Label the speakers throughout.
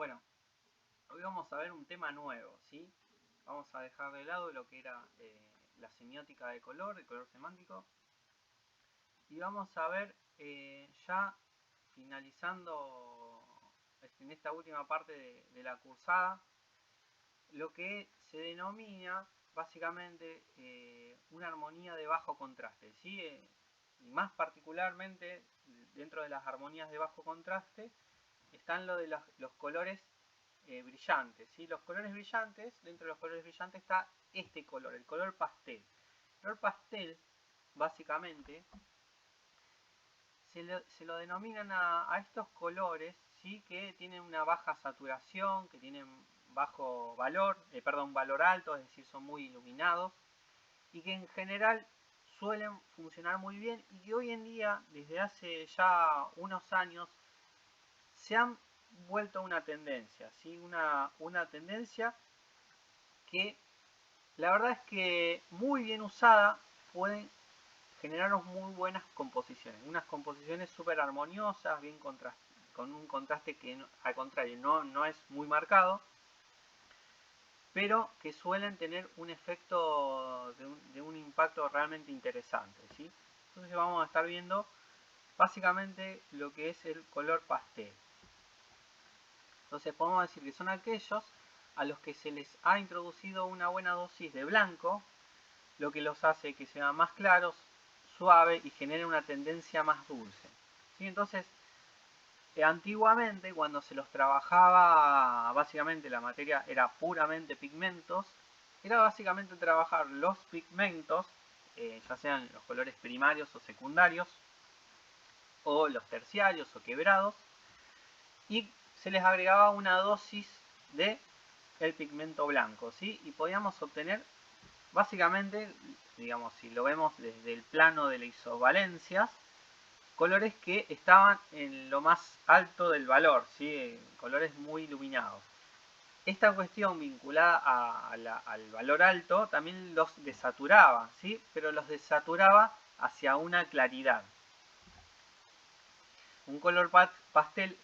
Speaker 1: Bueno, hoy vamos a ver un tema nuevo, ¿sí? Vamos a dejar de lado lo que era la semiótica de color, el color semántico, y vamos a ver ya finalizando en esta última parte de la cursada, lo que se denomina básicamente una armonía de bajo contraste, ¿sí? Y más particularmente dentro de las armonías de bajo contraste están lo de los colores brillantes, ¿sí? Los colores brillantes, dentro de los colores brillantes está este color, el color pastel. El color pastel, básicamente, se lo denominan a estos colores, ¿sí? Que tienen una baja saturación, que tienen bajo valor, valor alto, es decir, son muy iluminados, y que en general suelen funcionar muy bien, y que hoy en día, desde hace ya unos años, se han vuelto una tendencia, ¿sí? Una tendencia que la verdad es que muy bien usada pueden generarnos muy buenas composiciones, unas composiciones súper armoniosas, bien con un contraste que al contrario no es muy marcado, pero que suelen tener un efecto de un impacto realmente interesante, ¿sí? Entonces vamos a estar viendo básicamente lo que es el color pastel. Entonces podemos decir que son aquellos a los que se les ha introducido una buena dosis de blanco, lo que los hace que sean más claros, suaves y generen una tendencia más dulce. ¿Sí? Entonces, antiguamente cuando se los trabajaba, básicamente la materia era puramente pigmentos, era básicamente trabajar los pigmentos, ya sean los colores primarios o secundarios, o los terciarios o quebrados, y se les agregaba una dosis de el pigmento blanco, ¿sí? Y podíamos obtener básicamente, digamos, si lo vemos desde el plano de la isovalencia, colores que estaban en lo más alto del valor, ¿sí? Colores muy iluminados. Esta cuestión vinculada al valor alto también los desaturaba, ¿sí? Pero los desaturaba hacia una claridad. Un color pastel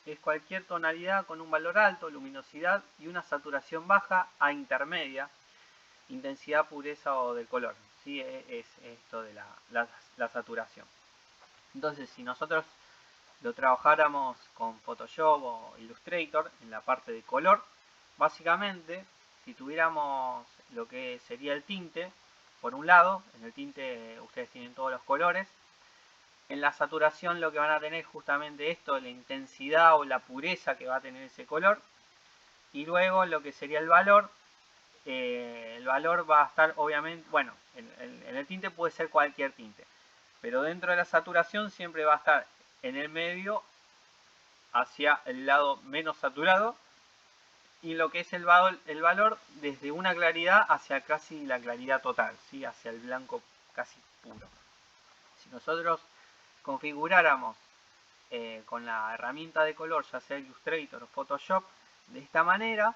Speaker 1: es cualquier tonalidad con un valor alto, luminosidad y una saturación baja a intermedia, intensidad, pureza o del color. ¿Sí? Es esto de la saturación. Entonces, si nosotros lo trabajáramos con Photoshop o Illustrator en la parte de color, básicamente, si tuviéramos lo que sería el tinte, por un lado, en el tinte ustedes tienen todos los colores. En la saturación lo que van a tener justamente esto, la intensidad o la pureza que va a tener ese color. Y luego lo que sería el valor va a estar obviamente, bueno, en el tinte puede ser cualquier tinte, pero dentro de la saturación siempre va a estar en el medio hacia el lado menos saturado, y lo que es el valor desde una claridad hacia casi la claridad total, ¿sí? Hacia el blanco casi puro. Si nosotros configuráramos con la herramienta de color, ya sea Illustrator o Photoshop, de esta manera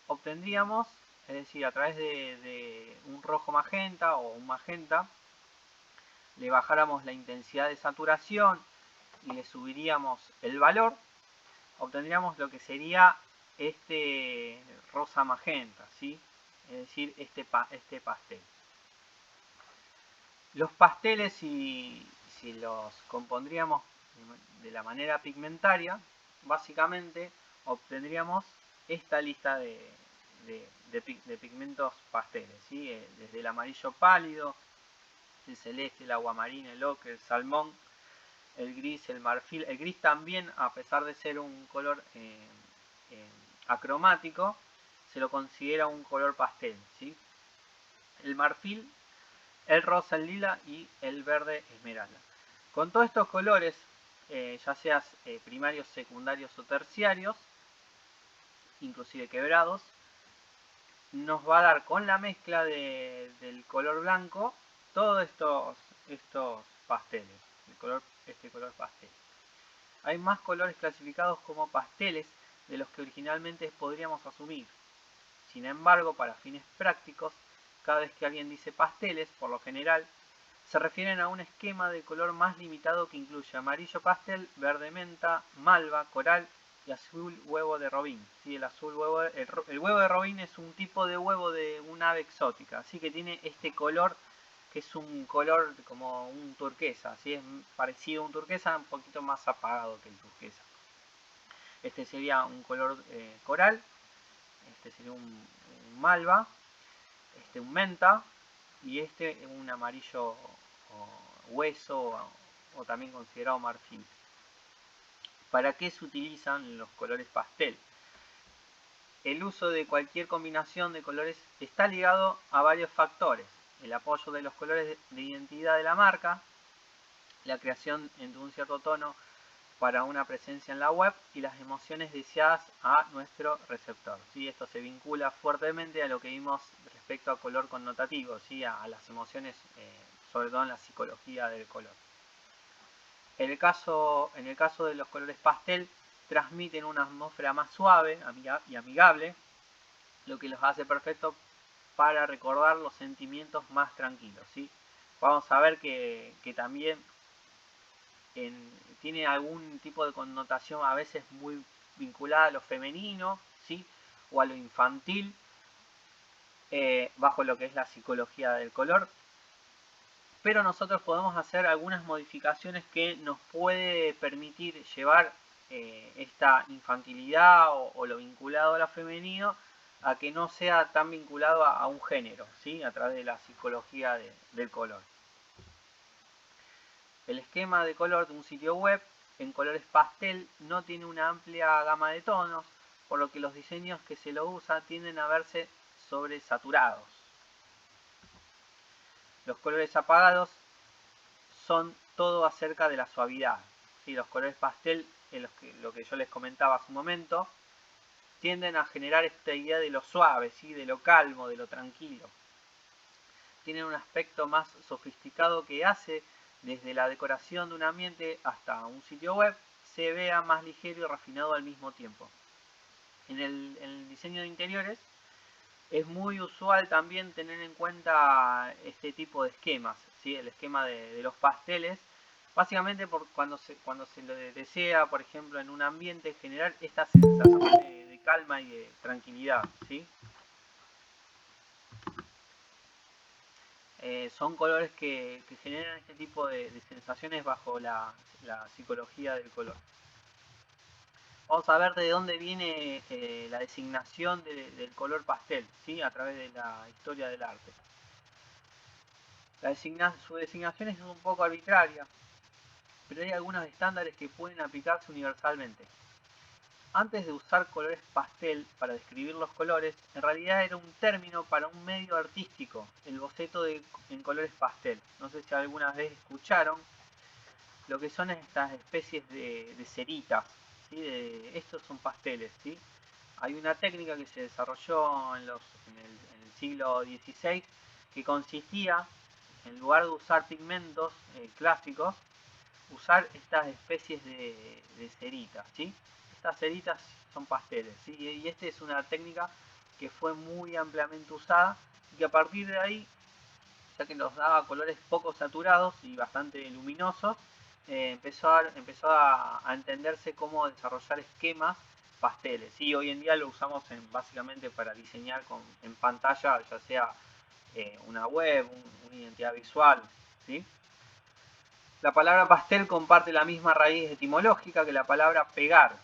Speaker 1: obtendríamos, es decir, a través de un rojo magenta o un magenta, le bajáramos la intensidad de saturación y le subiríamos el valor, obtendríamos lo que sería este rosa magenta, ¿sí? Es decir, este pastel. Los pasteles, si los compondríamos de la manera pigmentaria, básicamente obtendríamos esta lista de pigmentos pasteles, ¿sí? Desde el amarillo pálido, el celeste, el aguamarina, el ocre, el salmón, el gris, el marfil. El gris también, a pesar de ser un color acromático, se lo considera un color pastel, ¿sí? El marfil, el rosa, el lila y el verde esmeralda. Con todos estos colores, ya seas primarios, secundarios o terciarios, inclusive quebrados, nos va a dar con la mezcla del color blanco todos estos pasteles, este color pastel. Hay más colores clasificados como pasteles de los que originalmente podríamos asumir. Sin embargo, para fines prácticos, cada vez que alguien dice pasteles, por lo general, se refieren a un esquema de color más limitado que incluye amarillo pastel, verde menta, malva, coral y azul huevo de robin. ¿Sí? El huevo de robin es un tipo de huevo de un ave exótica, así que tiene este color que es un color como un turquesa, ¿sí? Es parecido a un turquesa, un poquito más apagado que el turquesa. Este sería un color coral, este sería un malva, este un menta y este un amarillo hueso o también considerado marfil. ¿Para qué se utilizan los colores pastel? El uso de cualquier combinación de colores está ligado a varios factores: el apoyo de los colores de identidad de la marca, la creación de un cierto tono para una presencia en la web y las emociones deseadas a nuestro receptor. ¿Sí? Esto se vincula fuertemente a lo que vimos respecto a color connotativo, ¿sí? a las emociones, sobre todo en la psicología del color. En el caso de los colores pastel, transmiten una atmósfera más suave y amigable, lo que los hace perfectos para recordar los sentimientos más tranquilos. ¿Sí? Vamos a ver que también tiene algún tipo de connotación a veces muy vinculada a lo femenino, ¿sí? O a lo infantil, bajo lo que es la psicología del color. Pero nosotros podemos hacer algunas modificaciones que nos puede permitir llevar esta infantilidad o lo vinculado a lo femenino a que no sea tan vinculado a un género, ¿sí? A través de la psicología del color. El esquema de color de un sitio web en colores pastel no tiene una amplia gama de tonos, por lo que los diseños que se lo usan tienden a verse sobresaturados. Los colores apagados son todo acerca de la suavidad. ¿Sí? Los colores pastel, lo que yo les comentaba hace un momento, tienden a generar esta idea de lo suave, ¿sí? De lo calmo, de lo tranquilo. Tienen un aspecto más sofisticado que hace desde la decoración de un ambiente hasta un sitio web se vea más ligero y refinado al mismo tiempo. En el diseño de interiores es muy usual también tener en cuenta este tipo de esquemas, ¿sí? El esquema de los pasteles, básicamente cuando se lo desea, por ejemplo, en un ambiente, generar esta sensación de calma y de tranquilidad, ¿sí? Son colores que generan este tipo de sensaciones bajo la psicología del color. Vamos a ver de dónde viene la designación del color pastel, ¿sí? A través de la historia del arte. Su designación es un poco arbitraria, pero hay algunos estándares que pueden aplicarse universalmente. Antes de usar colores pastel para describir los colores, en realidad era un término para un medio artístico, el boceto en colores pastel. No sé si alguna vez escucharon lo que son estas especies de ceritas, ¿sí? Estos son pasteles, ¿sí? Hay una técnica que se desarrolló en el siglo XVI que consistía, en lugar de usar pigmentos clásicos, usar estas especies de ceritas, ¿sí? Estas ceritas son pasteles, ¿sí? Y esta es una técnica que fue muy ampliamente usada y que a partir de ahí, ya que nos daba colores poco saturados y bastante luminosos, empezó a entenderse cómo desarrollar esquemas pasteles. ¿Sí? Hoy en día lo usamos básicamente para diseñar en pantalla, ya sea una web, una identidad visual, ¿sí? La palabra pastel comparte la misma raíz etimológica que la palabra pegar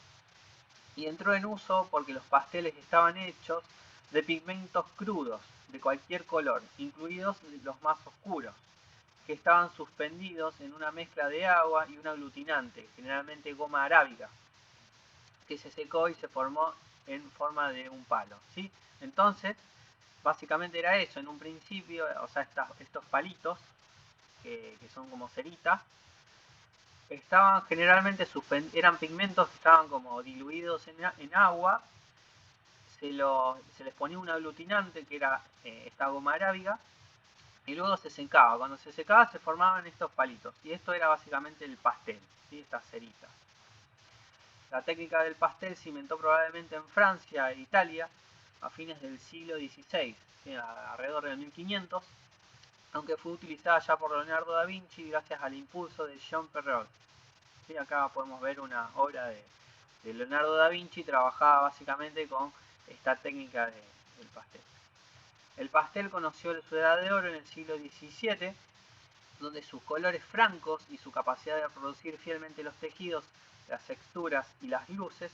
Speaker 1: y entró en uso porque los pasteles estaban hechos de pigmentos crudos de cualquier color, incluidos los más oscuros, que estaban suspendidos en una mezcla de agua y un aglutinante, generalmente goma arábiga, que se secó y se formó en forma de un palo, ¿sí? Entonces, básicamente era eso, en un principio, o sea, estos palitos, que son como ceritas, estaban generalmente eran pigmentos que estaban como diluidos en agua, se les ponía un aglutinante que era esta goma arábiga y luego se secaba. Cuando se secaba se formaban estos palitos y esto era básicamente el pastel, ¿sí? Estas ceritas. La técnica del pastel se inventó probablemente en Francia e Italia a fines del siglo XVI, ¿sí? Alrededor del 1500, aunque fue utilizada ya por Leonardo da Vinci gracias al impulso de Jean Perrault. ¿Sí? Acá podemos ver una obra de Leonardo da Vinci trabajaba básicamente con esta técnica del pastel. El pastel conoció su edad de oro en el siglo XVII, donde sus colores francos y su capacidad de reproducir fielmente los tejidos, las texturas y las luces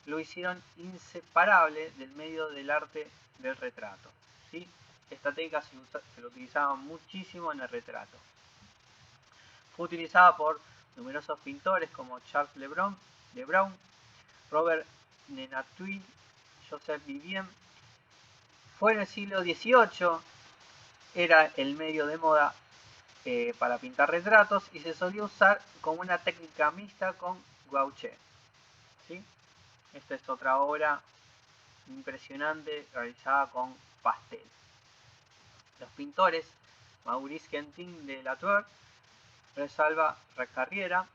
Speaker 1: lo hicieron inseparable del medio del arte del retrato. ¿Sí? Esta técnica se lo utilizaba muchísimo en el retrato. Fue utilizada por numerosos pintores como Charles Le Brun, Robert Nenatuil, Joseph Vivien. Fue en el siglo XVIII, era el medio de moda para pintar retratos y se solía usar como una técnica mixta con gouache. ¿Sí? Esta es otra obra impresionante realizada con pastel. Los pintores Maurice Quentin de Latour, Rosalba Carriera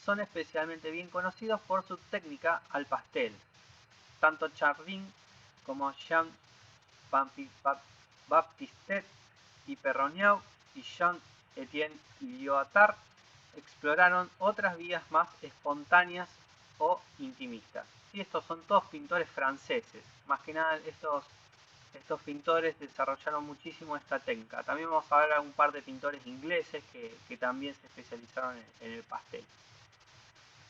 Speaker 1: son especialmente bien conocidos por su técnica al pastel. Tanto Chardin como Jean-Baptiste y Perronneau y Jean-Étienne Lyotard exploraron otras vías más espontáneas o intimistas. ¿Sí? Estos son todos pintores franceses. Más que nada estos pintores desarrollaron muchísimo esta técnica. También vamos a ver un par de pintores ingleses que también se especializaron en el pastel.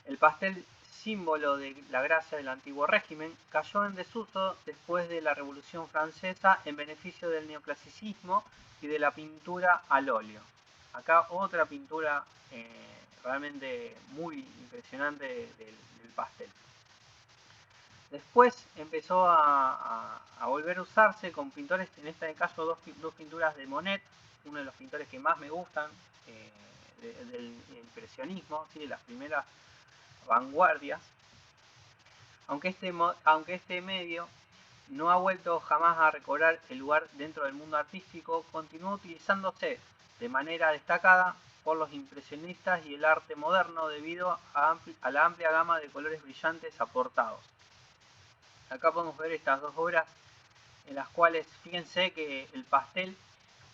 Speaker 1: El pastel, símbolo de la gracia del antiguo régimen, cayó en desuso después de la Revolución Francesa en beneficio del neoclasicismo y de la pintura al óleo. Acá otra pintura realmente muy impresionante del pastel. Después empezó a volver a usarse con pintores, en este caso dos pinturas de Monet, uno de los pintores que más me gustan del impresionismo, ¿sí? De las primeras vanguardias. Aunque este medio no ha vuelto jamás a recobrar el lugar dentro del mundo artístico, continuó utilizándose de manera destacada por los impresionistas y el arte moderno debido a la amplia gama de colores brillantes aportados. Acá podemos ver estas dos obras en las cuales, fíjense que el pastel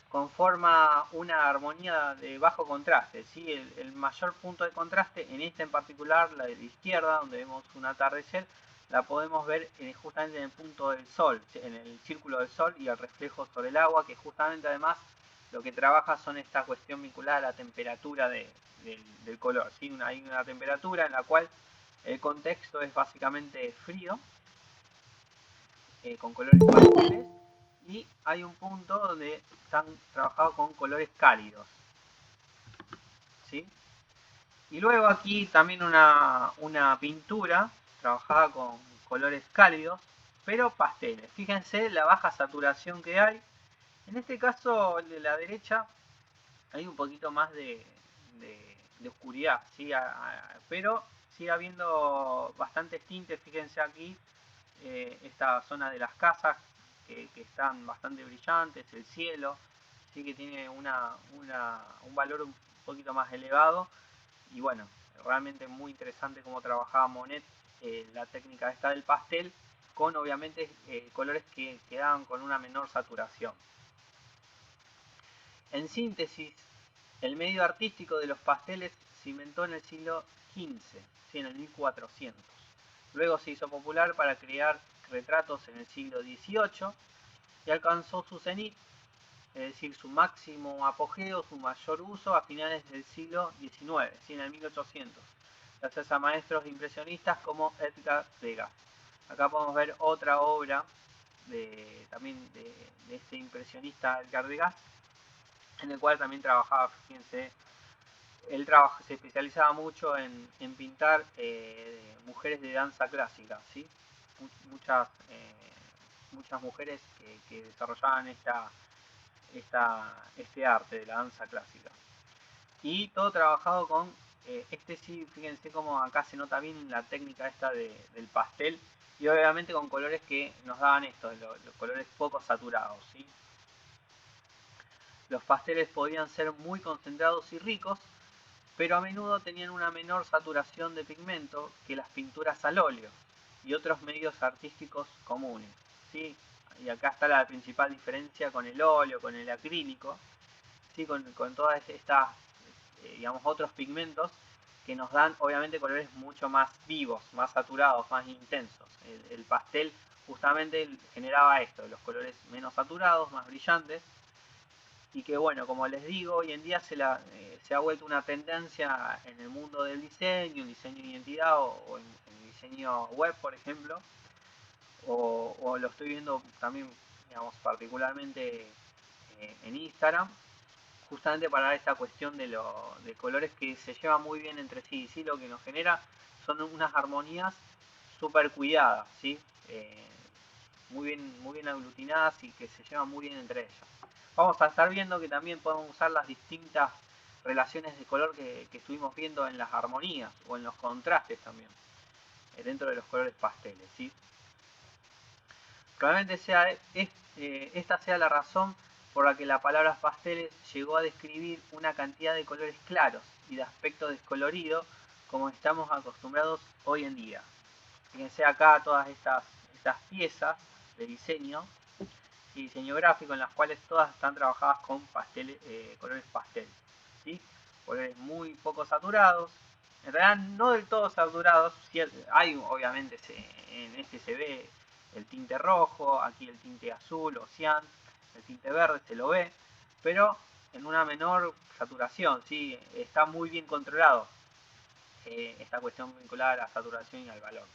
Speaker 1: conforma una armonía de bajo contraste, ¿sí? El mayor punto de contraste, en esta en particular, la de la izquierda, donde vemos un atardecer, la podemos ver justamente en el punto del sol, en el círculo del sol y el reflejo sobre el agua, que justamente además lo que trabaja son esta cuestión vinculada a la temperatura del color, ¿sí? Hay una temperatura en la cual el contexto es básicamente frío, con colores pasteles, y hay un punto donde están trabajados con colores cálidos, ¿sí? Y luego aquí también una pintura trabajada con colores cálidos, pero pasteles. Fíjense la baja saturación que hay. En este caso, el de la derecha, hay un poquito más de oscuridad, ¿sí? Pero sigue habiendo bastantes tintes. Fíjense aquí, esta zona de las casas que están bastante brillantes, el cielo, sí que tiene un valor un poquito más elevado. Y bueno, realmente muy interesante cómo trabajaba Monet la técnica esta del pastel, con obviamente colores que quedaban con una menor saturación. En síntesis, el medio artístico de los pasteles se inventó en el siglo XV, ¿sí? En el 1400. Luego se hizo popular para crear retratos en el siglo XVIII y alcanzó su cenit, es decir, su máximo apogeo, su mayor uso a finales del siglo XIX, ¿sí? En el 1800, gracias a maestros impresionistas como Edgar Degas. Acá podemos ver otra obra también de este impresionista Edgar Degas, en el cual también trabajaba, fíjense, él se especializaba mucho en pintar mujeres de danza clásica, ¿sí? Muchas mujeres que desarrollaban este arte de la danza clásica. Y todo trabajado con, sí, fíjense cómo acá se nota bien la técnica esta del pastel, y obviamente con colores que nos daban los colores poco saturados, ¿sí? Los pasteles podían ser muy concentrados y ricos, pero a menudo tenían una menor saturación de pigmento que las pinturas al óleo y otros medios artísticos comunes, ¿sí? Y acá está la principal diferencia con el óleo, con el acrílico, ¿sí? Con todas estas, digamos, otros pigmentos. que nos dan obviamente colores mucho más vivos, más saturados, más intensos. El pastel justamente generaba esto, los colores menos saturados, más brillantes, y que bueno, como les digo, hoy en día se ha vuelto una tendencia en el mundo del diseño de identidad o en diseño web, por ejemplo, o lo estoy viendo también, digamos, particularmente en Instagram, justamente para esta cuestión de colores que se llevan muy bien entre sí. ¿Sí? Lo que nos genera son unas armonías súper cuidadas, ¿sí? Muy bien aglutinadas y que se llevan muy bien entre ellas. Vamos a estar viendo que también podemos usar las distintas relaciones de color que estuvimos viendo en las armonías o en los contrastes también, dentro de los colores pasteles, ¿sí? Probablemente esta sea la razón por la que la palabra pasteles llegó a describir una cantidad de colores claros y de aspecto descolorido como estamos acostumbrados hoy en día. Fíjense acá todas estas piezas de diseño y diseño gráfico en las cuales todas están trabajadas con colores pastel, ¿sí? Colores muy poco saturados, en realidad no del todo saturados, hay obviamente en este se ve el tinte rojo, aquí el tinte azul o cian, el tinte verde se lo ve, pero en una menor saturación, ¿sí? Está muy bien controlado esta cuestión vinculada a la saturación y al valor.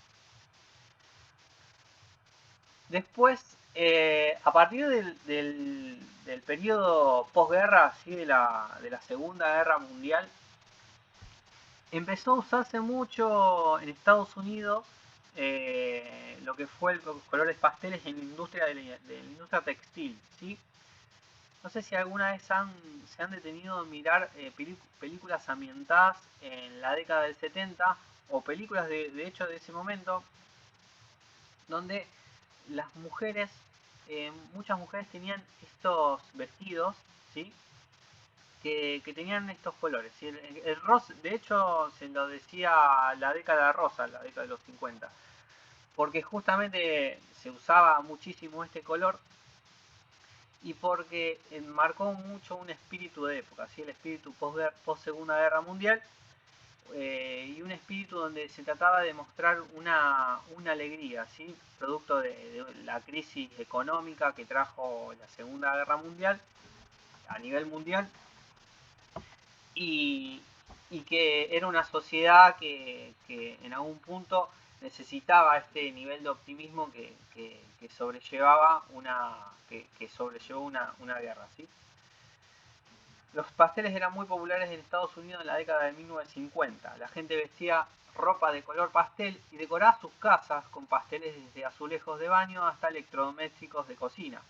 Speaker 1: Después, a partir del periodo posguerra, ¿sí? de la Segunda Guerra Mundial, empezó a usarse mucho en Estados Unidos lo que fue los colores pasteles en la industria de la industria textil, ¿sí? No sé si alguna vez se han detenido a mirar películas ambientadas en la década del 70 o películas de hecho de ese momento, donde las mujeres, muchas mujeres tenían estos vestidos, ¿sí? Que tenían estos colores. ¿Sí? El rosa, de hecho, se lo decía la década rosa, la década de los 50, porque justamente se usaba muchísimo este color y porque marcó mucho un espíritu de época, ¿sí? El espíritu post Segunda Guerra Mundial, y un espíritu donde se trataba de mostrar una alegría, ¿sí? Producto de la crisis económica que trajo la Segunda Guerra Mundial a nivel mundial y, y que era una sociedad que en algún punto necesitaba este nivel de optimismo que sobrellevaba sobrellevó una guerra, ¿sí? Los pasteles eran muy populares en Estados Unidos en la década de 1950. La gente vestía ropa de color pastel y decoraba sus casas con pasteles desde azulejos de baño hasta electrodomésticos de cocina.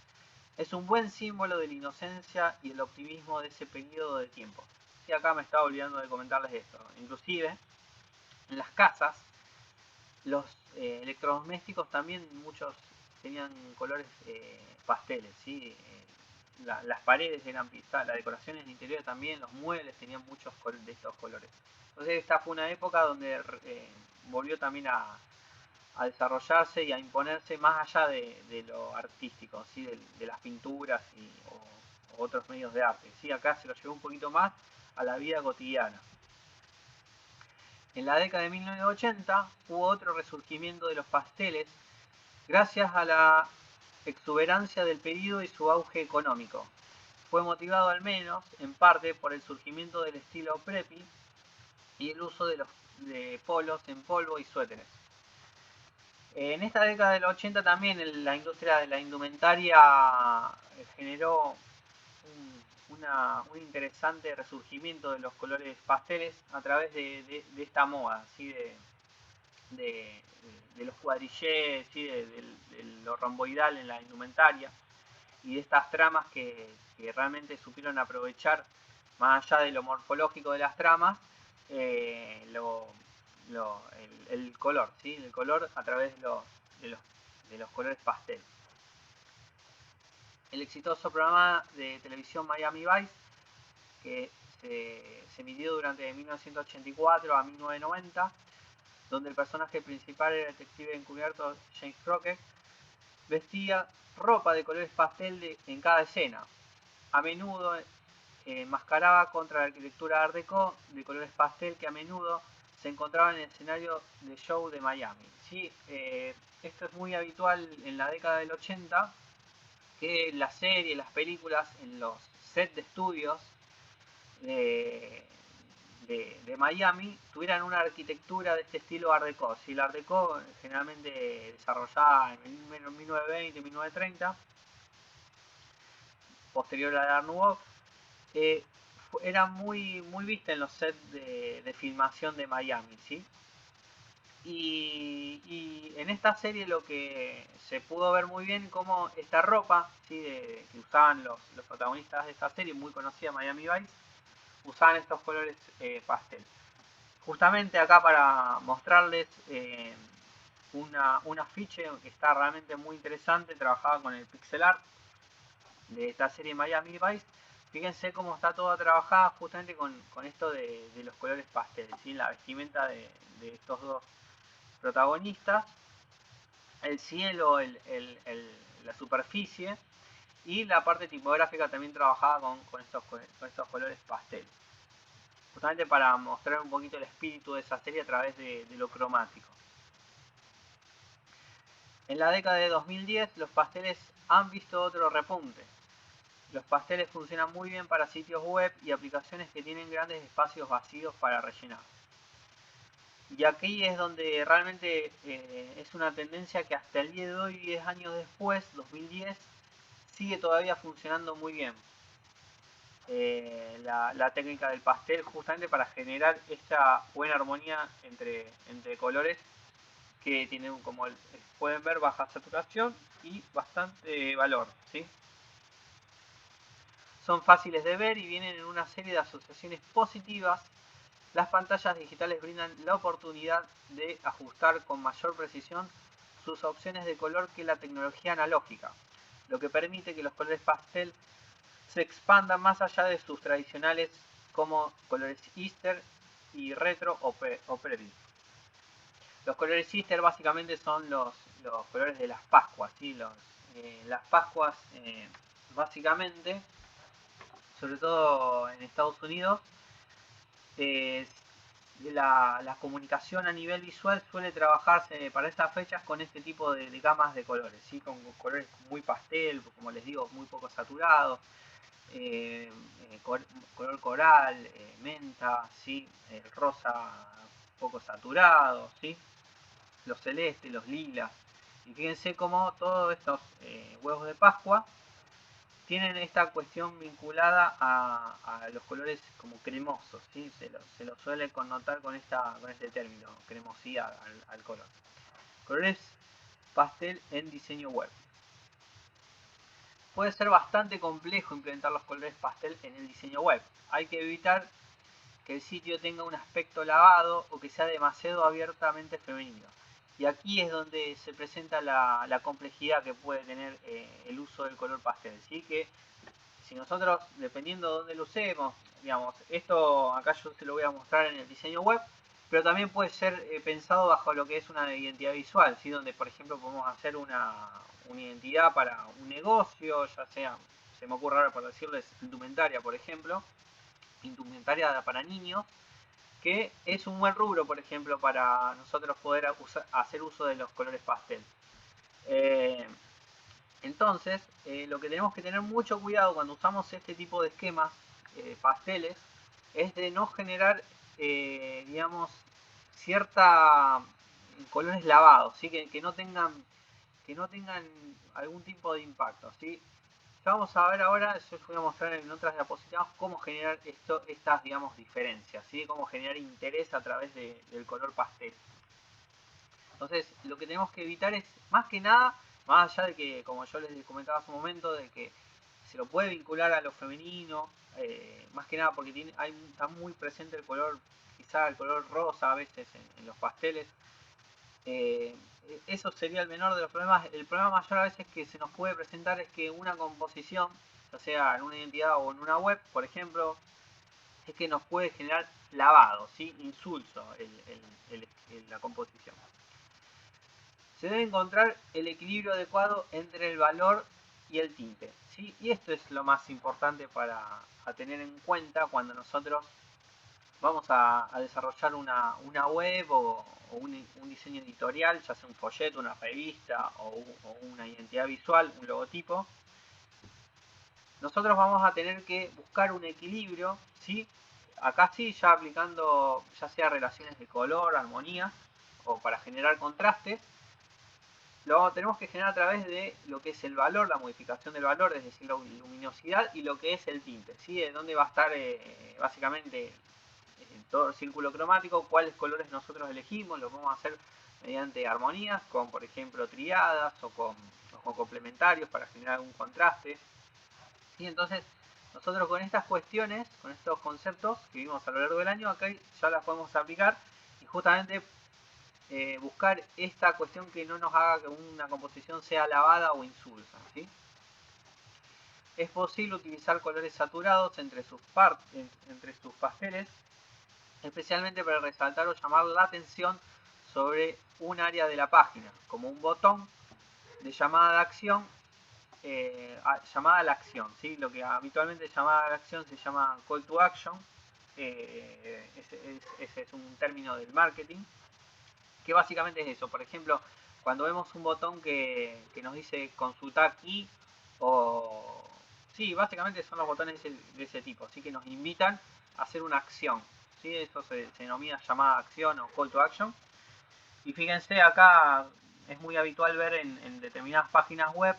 Speaker 1: Es un buen símbolo de la inocencia y el optimismo de ese periodo de tiempo. Y acá me estaba olvidando de comentarles esto. Inclusive, en las casas, los electrodomésticos también muchos tenían colores pasteles, ¿sí? Las paredes eran pintadas, la decoración en el interior también, los muebles tenían muchos de estos colores. Entonces esta fue una época donde volvió también a desarrollarse y a imponerse más allá de lo artístico, ¿sí? de las pinturas o otros medios de arte. ¿Sí? Acá se lo llevó un poquito más a la vida cotidiana. En la década de 1980 hubo otro resurgimiento de los pasteles gracias a la exuberancia del pedido y su auge económico. Fue motivado al menos, en parte, por el surgimiento del estilo preppy y el uso de polos en polvo y suéteres. En esta década de los 80 también la industria de la indumentaria generó un interesante resurgimiento de los colores pasteles a través de esta moda, ¿sí? de los cuadrillés, ¿sí? de lo romboidal en la indumentaria y de estas tramas que realmente supieron aprovechar, más allá de lo morfológico de las tramas, el color, ¿sí? El color a través de los colores pastel. El exitoso programa de televisión Miami Vice, que se emitió durante 1984 a 1990, donde el personaje principal era el detective encubierto James Crockett, vestía ropa de colores pastel en cada escena. A menudo enmascaraba contra la arquitectura Art Deco de colores pastel que a menudo se encontraba en el escenario de show de Miami. ¿Sí? Esto es muy habitual en la década del 80, que las series, las películas, en los sets de estudios de, de Miami tuvieran una arquitectura de este estilo Art Deco. ¿Sí? El Art Deco generalmente desarrollada en 1920, 1930, posterior a la Art Nouveau, era muy vista en los sets de filmación de Miami, ¿sí? Y en esta serie lo que se pudo ver muy bien como esta ropa, ¿sí? Que usaban los protagonistas de esta serie, muy conocida, Miami Vice, usaban estos colores pastel. Justamente acá para mostrarles un afiche que está realmente muy interesante, trabajaba con el pixel art de esta serie Miami Vice. Fíjense cómo está toda trabajada justamente con esto de los colores pastel, ¿sí? La vestimenta de estos dos protagonistas, el cielo, la superficie y la parte tipográfica también trabajada con estos colores pastel. Justamente para mostrar un poquito el espíritu de esa serie a través de lo cromático. En la década de 2010 los pasteles han visto otro repunte. Los pasteles funcionan muy bien para sitios web y aplicaciones que tienen grandes espacios vacíos para rellenar. Y aquí es donde realmente es una tendencia que hasta el día de hoy, 10 años después, 2010, sigue todavía funcionando muy bien. La técnica del pastel justamente para generar esta buena armonía entre colores que tienen, como pueden ver, baja saturación y bastante valor, ¿sí? Son fáciles de ver y vienen en una serie de asociaciones positivas. Las pantallas digitales brindan la oportunidad de ajustar con mayor precisión sus opciones de color que la tecnología analógica, lo que permite que los colores pastel se expandan más allá de sus tradicionales como colores Easter y retro o preview. Los colores Easter básicamente son los colores de las Pascuas, ¿sí? Las Pascuas básicamente, sobre todo en Estados Unidos, la comunicación a nivel visual suele trabajarse para estas fechas con este tipo de gamas de colores, ¿sí? Con colores muy pastel, como les digo, muy poco saturados, color coral, menta, ¿sí? Rosa poco saturado, ¿sí? Los celestes, los lilas. Y fíjense cómo todos estos huevos de Pascua tienen esta cuestión vinculada a los colores como cremosos, ¿sí? Se lo suele connotar con este término, cremosidad al color. Colores pastel en diseño web. Puede ser bastante complejo implementar los colores pastel en el diseño web. Hay que evitar que el sitio tenga un aspecto lavado o que sea demasiado abiertamente femenino. Y aquí es donde se presenta la complejidad que puede tener el uso del color pastel, ¿sí? Que si nosotros, dependiendo de dónde lo usemos, digamos, esto acá yo se lo voy a mostrar en el diseño web, pero también puede ser pensado bajo lo que es una identidad visual, ¿sí? Donde por ejemplo podemos hacer una identidad para un negocio, ya sea, se me ocurre ahora por decirles, indumentaria por ejemplo, indumentaria para niños, que es un buen rubro, por ejemplo, para nosotros poder hacer uso de los colores pastel. Entonces, lo que tenemos que tener mucho cuidado cuando usamos este tipo de esquemas pasteles es de no generar, digamos, cierta colores lavados, ¿sí? Que no tengan algún tipo de impacto, ¿sí? Vamos a ver ahora, yo les voy a mostrar en otras diapositivas cómo generar estas, digamos, diferencias, ¿sí? Cómo generar interés a través del color pastel. Entonces, lo que tenemos que evitar es, más que nada, más allá de que, como yo les comentaba hace un momento, de que se lo puede vincular a lo femenino, más que nada porque está muy presente el color, quizá el color rosa a veces en los pasteles. Eso sería el menor de los problemas. El problema mayor a veces que se nos puede presentar es que una composición, ya sea en una identidad o en una web, por ejemplo, es que nos puede generar lavado, ¿sí? Insulso la composición. Se debe encontrar el equilibrio adecuado entre el valor y el tinte, ¿sí? Y esto es lo más importante a tener en cuenta cuando nosotros vamos a desarrollar una web o un diseño editorial, ya sea un folleto, una revista o una identidad visual, un logotipo. Nosotros vamos a tener que buscar un equilibrio, ¿sí? Acá sí, ya aplicando ya sea relaciones de color, armonía o para generar contraste, lo tenemos que generar a través de lo que es el valor, la modificación del valor, es decir, la luminosidad y lo que es el tinte, ¿sí? De dónde va a estar básicamente todo el círculo cromático, cuáles colores nosotros elegimos, lo vamos a hacer mediante armonías, con por ejemplo triadas o con complementarios para generar algún contraste. Y entonces nosotros con estas cuestiones, con estos conceptos que vimos a lo largo del año, acá ya las podemos aplicar y justamente buscar esta cuestión que no nos haga que una composición sea lavada o insulsa, ¿sí? Es posible utilizar colores saturados entre sus pasteles, especialmente para resaltar o llamar la atención sobre un área de la página, como un botón de llamada de acción, llamada a la acción, ¿sí? Lo que habitualmente llamada a la acción se llama call to action, ese es un término del marketing, que básicamente es eso. Por ejemplo, cuando vemos un botón que nos dice consulta aquí, o sí, básicamente son los botones de ese tipo, así que nos invitan a hacer una acción, ¿sí? Eso se denomina llamada acción o call to action. Y fíjense, acá es muy habitual ver en determinadas páginas web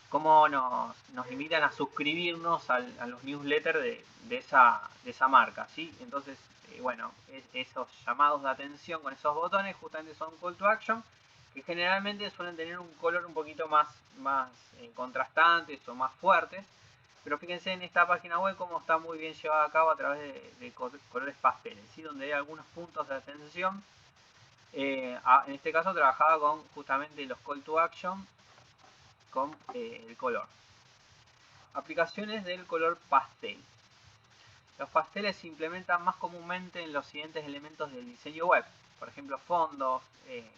Speaker 1: cómo nos invitan a suscribirnos a los newsletters de esa marca, ¿sí? Entonces, bueno, esos llamados de atención con esos botones justamente son call to action, que generalmente suelen tener un color un poquito más contrastantes o más fuertes, pero fíjense en esta página web cómo está muy bien llevada a cabo a través de colores pasteles, ¿sí? Donde hay algunos puntos de atención. En este caso trabajaba con justamente los call to action con el color. Aplicaciones del color pastel. Los pasteles se implementan más comúnmente en los siguientes elementos del diseño web, por ejemplo fondos,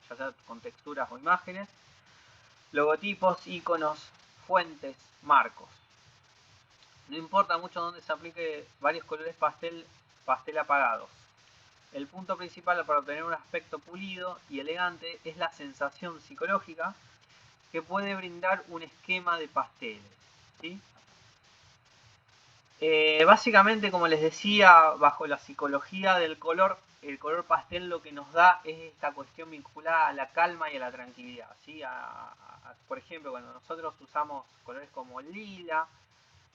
Speaker 1: ya sea con texturas o imágenes, logotipos, iconos, fuentes, marcos. No importa mucho dónde se aplique varios colores pastel apagados. El punto principal para obtener un aspecto pulido y elegante es la sensación psicológica que puede brindar un esquema de pasteles, ¿sí? Básicamente, como les decía, bajo la psicología del color, el color pastel lo que nos da es esta cuestión vinculada a la calma y a la tranquilidad, ¿sí? Por ejemplo, cuando nosotros usamos colores como el lila,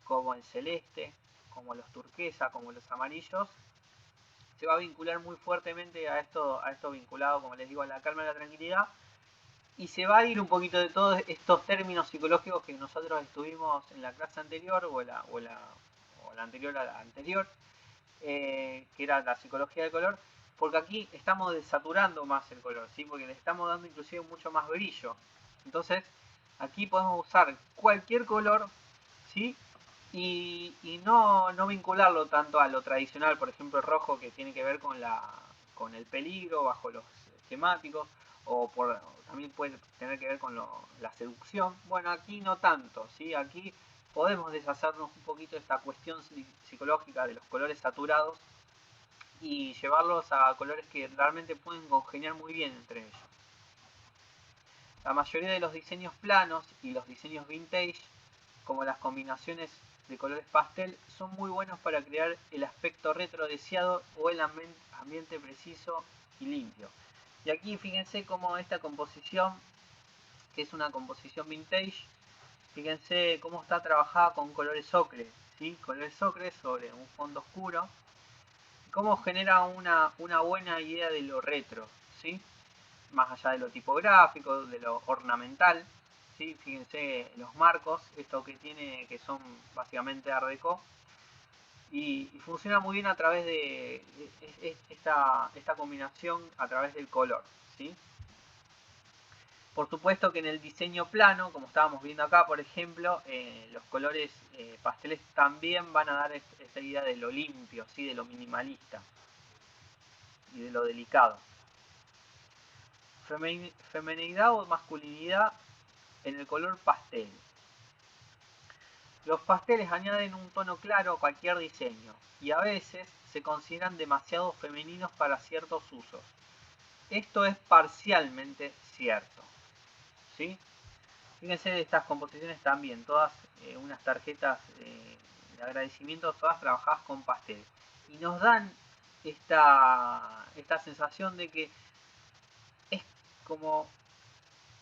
Speaker 1: como el celeste, como los turquesa, como los amarillos, se va a vincular muy fuertemente a esto vinculado, como les digo, a la calma y a la tranquilidad, y se va a ir un poquito de todos estos términos psicológicos que nosotros estuvimos en la clase anterior o la anterior a la anterior, que era la psicología del color, porque aquí estamos desaturando más el color, ¿sí? Porque le estamos dando inclusive mucho más brillo. Entonces, aquí podemos usar cualquier color, ¿sí? Y no vincularlo tanto a lo tradicional, por ejemplo el rojo que tiene que ver con el peligro bajo los temáticos, también puede tener que ver con la seducción. Bueno, aquí no tanto, ¿sí? Aquí podemos deshacernos un poquito de esta cuestión psicológica de los colores saturados y llevarlos a colores que realmente pueden congeniar muy bien entre ellos. La mayoría de los diseños planos y los diseños vintage, como las combinaciones de colores pastel, son muy buenos para crear el aspecto retro deseado o el ambiente preciso y limpio. Y aquí fíjense cómo esta composición, que es una composición vintage, fíjense cómo está trabajada con colores ocre, ¿sí? Colores ocre sobre un fondo oscuro, cómo genera una buena idea de lo retro, ¿sí? Más allá de lo tipográfico, de lo ornamental, ¿sí? Fíjense los marcos, esto que tiene, que son básicamente Art Deco, y funciona muy bien a través de esta combinación, a través del color, ¿sí? Por supuesto que en el diseño plano, como estábamos viendo acá, por ejemplo, los colores pasteles también van a dar esta idea de lo limpio, ¿sí? De lo minimalista y de lo delicado. Femenidad o masculinidad en el color pastel. Los pasteles añaden un tono claro a cualquier diseño y a veces se consideran demasiado femeninos para ciertos usos. Esto es parcialmente cierto, ¿sí? Fíjense de estas composiciones también, todas unas tarjetas de agradecimiento, todas trabajadas con pastel. Y nos dan esta sensación de que es como,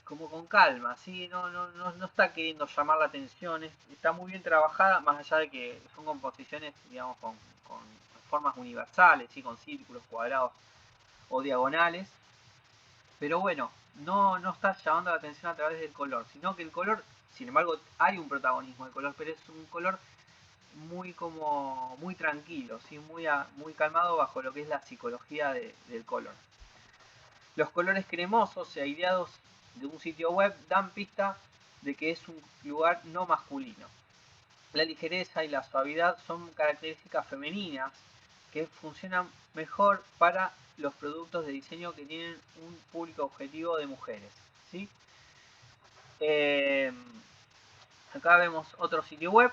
Speaker 1: como con calma, ¿sí? No está queriendo llamar la atención, está muy bien trabajada, más allá de que son composiciones, digamos, con formas universales, ¿sí? Con círculos, cuadrados o diagonales. Pero bueno, no está llamando la atención a través del color, sino que el color, sin embargo, hay un protagonismo del color, pero es un color muy tranquilo, ¿sí? Muy calmado bajo lo que es la psicología del color. Los colores cremosos y aireados de un sitio web dan pista de que es un lugar no masculino. La ligereza y la suavidad son características femeninas que funcionan mejor para los productos de diseño que tienen un público objetivo de mujeres, ¿sí? Eh, Acá vemos otro sitio web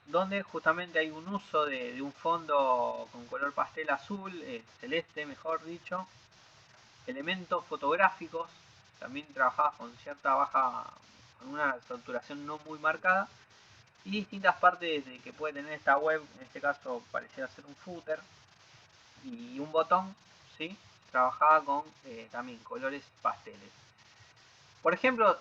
Speaker 1: donde justamente hay un uso de un fondo con color pastel azul, celeste mejor dicho, elementos fotográficos, también trabajados con cierta baja, con una saturación no muy marcada, y distintas partes de que puede tener esta web, en este caso pareciera ser un footer, y un botón, ¿sí? Trabajada con también colores pasteles. Por ejemplo,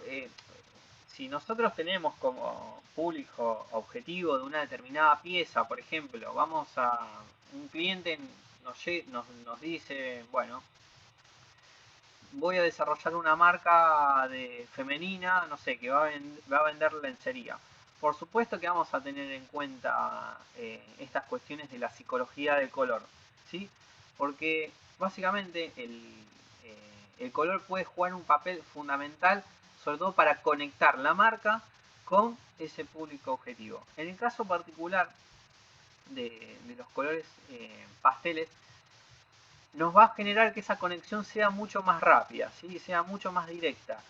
Speaker 1: si nosotros tenemos como público objetivo de una determinada pieza, por ejemplo, vamos a un cliente nos dice, bueno, voy a desarrollar una marca de femenina, no sé, que va a vender lencería. Por supuesto que vamos a tener en cuenta estas cuestiones de la psicología del color, ¿sí? Porque básicamente el color puede jugar un papel fundamental, sobre todo para conectar la marca con ese público objetivo. En el caso particular de los colores pasteles, nos va a generar que esa conexión sea mucho más rápida, ¿sí? Sea mucho más directa.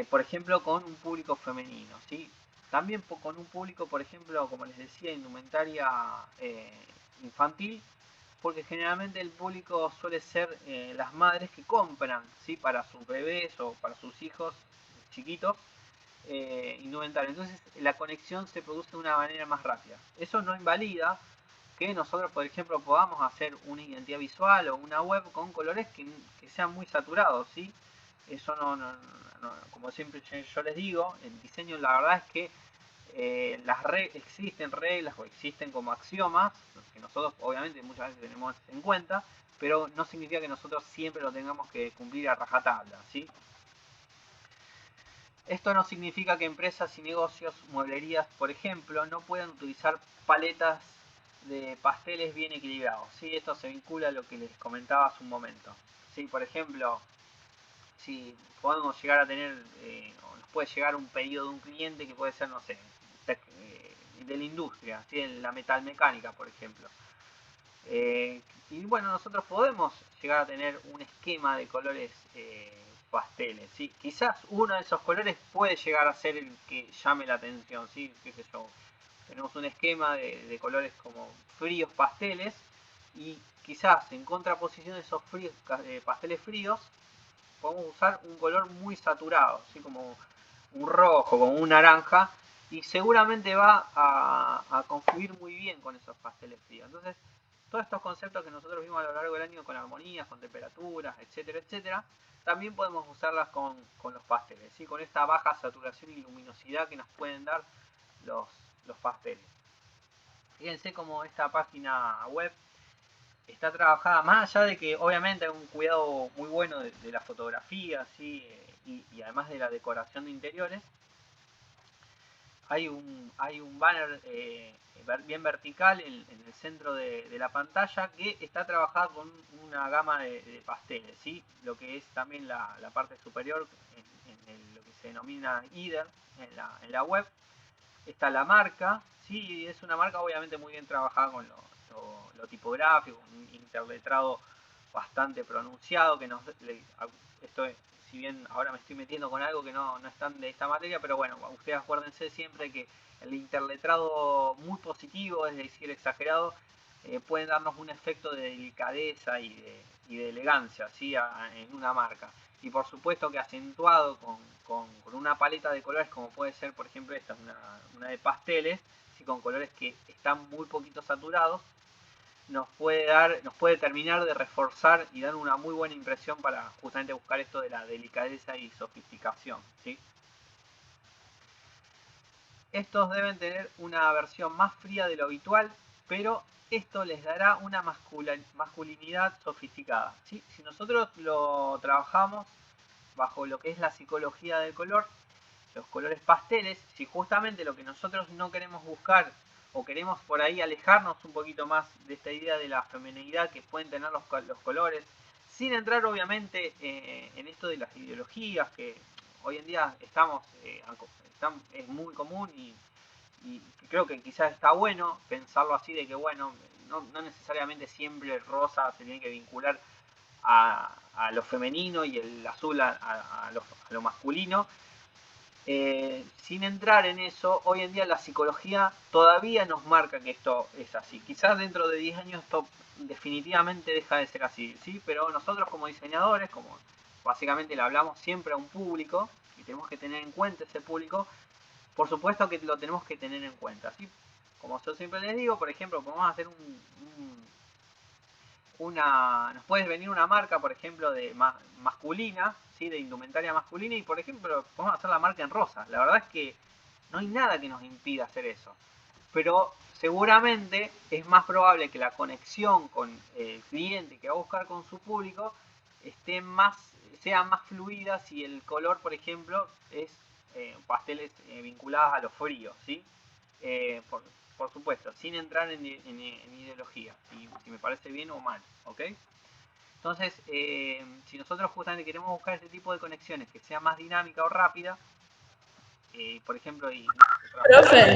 Speaker 1: Por ejemplo, con un público femenino, ¿sí? También con un público, por ejemplo, como les decía, indumentaria infantil, porque generalmente el público suele ser las madres que compran, ¿sí? Para sus bebés o para sus hijos chiquitos, indumentaria. Entonces la conexión se produce de una manera más rápida. Eso no invalida que nosotros, por ejemplo, podamos hacer una identidad visual o una web con colores que sean muy saturados, ¿sí? Eso como siempre yo les digo, el diseño la verdad es que existen reglas o existen como axiomas, que nosotros obviamente muchas veces tenemos en cuenta, pero no significa que nosotros siempre lo tengamos que cumplir a rajatabla, ¿sí? Esto no significa que empresas y negocios, mueblerías, por ejemplo, no puedan utilizar paletas de pasteles bien equilibrados. ¿Sí? Esto se vincula a lo que les comentaba hace un momento. ¿Sí? Por ejemplo, si podemos llegar a tener, o nos puede llegar un pedido de un cliente que puede ser, no sé, de la industria, ¿sí? La metalmecánica, por ejemplo. Y bueno, nosotros podemos llegar a tener un esquema de colores pasteles, ¿sí? Quizás uno de esos colores puede llegar a ser el que llame la atención, ¿sí? ¿Qué sé yo? Tenemos un esquema de colores como fríos pasteles y quizás en contraposición de esos fríos, pasteles fríos podemos usar un color muy saturado, ¿sí? Como un rojo, como un naranja, y seguramente va a confluir muy bien con esos pasteles fríos. Entonces, todos estos conceptos que nosotros vimos a lo largo del año con armonías, con temperaturas, etcétera, etcétera, también podemos usarlas con los pasteles, ¿sí? Con esta baja saturación y luminosidad que nos pueden dar los, los pasteles. Fíjense cómo esta página web está trabajada, más allá de que obviamente hay un cuidado muy bueno de la fotografía, ¿sí? Y además de la decoración de interiores, hay un banner bien vertical en el centro de la pantalla que está trabajada con una gama de pasteles, ¿sí? Lo que es también la parte superior en lo que se denomina header en la web. Está la marca, sí, es una marca obviamente muy bien trabajada con lo tipográfico, un interletrado bastante pronunciado, que esto es, si bien ahora me estoy metiendo con algo que no es tan de esta materia, pero bueno, ustedes acuérdense siempre que el interletrado muy positivo, es decir, exagerado, pueden darnos un efecto de delicadeza y de elegancia, ¿sí? En una marca. Y por supuesto que acentuado con una paleta de colores, como puede ser, por ejemplo, esta, una de pasteles, ¿sí? Con colores que están muy poquito saturados, nos puede terminar de reforzar y dar una muy buena impresión para justamente buscar esto de la delicadeza y sofisticación, ¿sí? Estos deben tener una versión más fría de lo habitual, pero esto les dará una masculinidad sofisticada, ¿sí? Si nosotros lo trabajamos bajo lo que es la psicología del color, los colores pasteles, si justamente lo que nosotros no queremos buscar o queremos por ahí alejarnos un poquito más de esta idea de la feminidad que pueden tener los colores, sin entrar obviamente en esto de las ideologías que hoy en día es muy común y creo que quizás está bueno pensarlo así de que bueno, no necesariamente siempre el rosa se tiene que vincular a lo femenino y el azul a lo masculino. Sin entrar en eso, hoy en día la psicología todavía nos marca que esto es así. Quizás dentro de 10 años esto definitivamente deja de ser así, ¿sí? Pero nosotros como diseñadores, como básicamente le hablamos siempre a un público, y tenemos que tener en cuenta ese público, por supuesto que lo tenemos que tener en cuenta, ¿sí? Como yo siempre les digo, por ejemplo, podemos hacer nos puede venir una marca, por ejemplo, de masculina, ¿sí? De indumentaria masculina, y por ejemplo, podemos hacer la marca en rosa. La verdad es que no hay nada que nos impida hacer eso. Pero seguramente es más probable que la conexión con el cliente que va a buscar con su público sea más fluida si el color, por ejemplo, es pasteles vinculados a lo frío, ¿sí? Eh, por, por supuesto, sin entrar en ideología, si me parece bien o mal, ¿ok? Entonces, si nosotros justamente queremos buscar este tipo de conexiones que sea más dinámica o rápida, por ejemplo,
Speaker 2: Profe,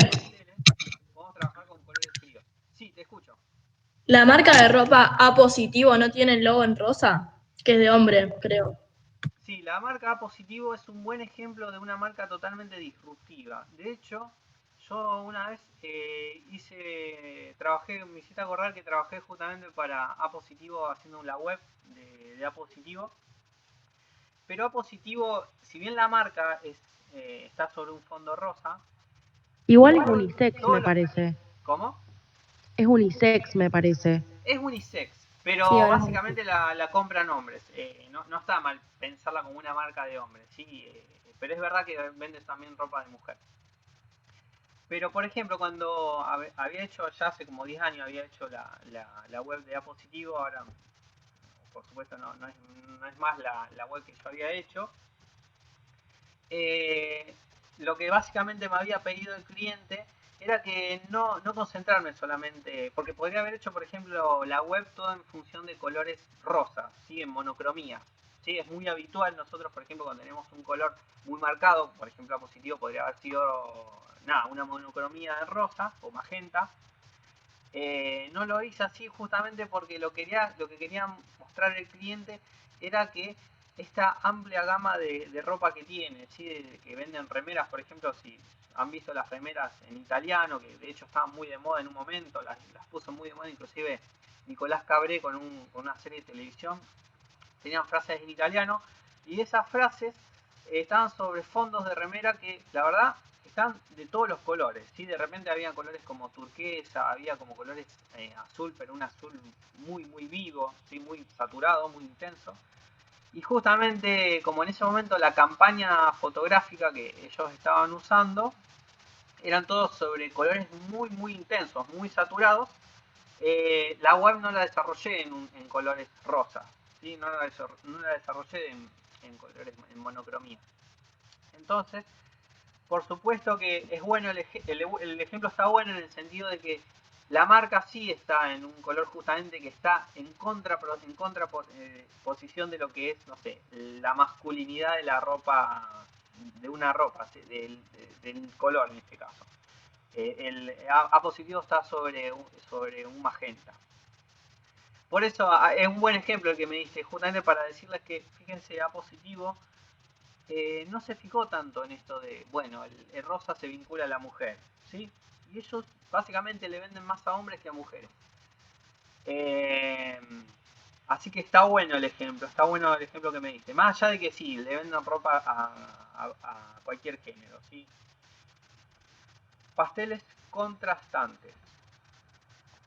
Speaker 1: podemos trabajar con colores fríos. Sí, te escucho.
Speaker 2: la marca de ropa A positivo no tiene el logo en rosa, que es de hombre, creo.
Speaker 1: Sí, la marca A positivo es un buen ejemplo de una marca totalmente disruptiva. De hecho, yo una vez me hiciste acordar que trabajé justamente para A positivo haciendo la web de A positivo. Pero A positivo, si bien la marca está sobre un fondo rosa,
Speaker 3: Igual es unisex,
Speaker 1: todo
Speaker 3: me
Speaker 1: lo...
Speaker 3: parece.
Speaker 1: ¿Cómo?
Speaker 3: Es unisex, me parece.
Speaker 1: Es unisex,
Speaker 2: Sí,
Speaker 1: pero
Speaker 2: ahora es un...
Speaker 1: básicamente la compran hombres. No está mal pensarla como una marca de hombres, ¿sí? Pero es verdad que vende también ropa de mujer. Pero por ejemplo, cuando había hecho, ya hace como 10 años, había hecho la web de A positivo, ahora por supuesto no es más la web que yo había hecho. Lo que básicamente me había pedido el cliente era que no concentrarme solamente, porque podría haber hecho, por ejemplo, la web todo en función de colores rosas, ¿sí? En monocromía. ¿Sí? Es muy habitual nosotros, por ejemplo, cuando tenemos un color muy marcado, por ejemplo, A positivo podría haber sido una monocromía de rosa o magenta. No lo hice así justamente porque lo que quería mostrar el cliente era que esta amplia gama de ropa que tiene, ¿sí? Que venden remeras, por ejemplo, si han visto las remeras en italiano, que de hecho estaban muy de moda en un momento, las puso muy de moda inclusive Nicolás Cabré con una serie de televisión, tenían frases en italiano, y esas frases estaban sobre fondos de remera que la verdad están de todos los colores, ¿sí? De repente había colores como turquesa, había como colores azul, pero un azul muy vivo, ¿sí? Muy saturado, muy intenso. Y justamente como en ese momento la campaña fotográfica que ellos estaban usando eran todos sobre colores muy intensos, muy saturados, la web no la desarrollé en colores rosas, ¿sí? No la desarrollé en colores en monocromía. Entonces, por supuesto que es bueno, el ejemplo está bueno en el sentido de que la marca sí está en un color justamente que está en contraposición de lo que es, no sé, la masculinidad de la ropa, de una ropa, ¿sí? Del color en este caso. El A positivo está sobre un magenta. Por eso es un buen ejemplo el que me diste, justamente para decirles que, fíjense, A positivo no se fijó tanto en esto de, bueno, el rosa se vincula a la mujer, ¿sí? Y ellos básicamente le venden más a hombres que a mujeres. Así que está bueno el ejemplo que me diste. Más allá de que sí, le venden ropa a cualquier género, ¿sí? Pasteles contrastantes.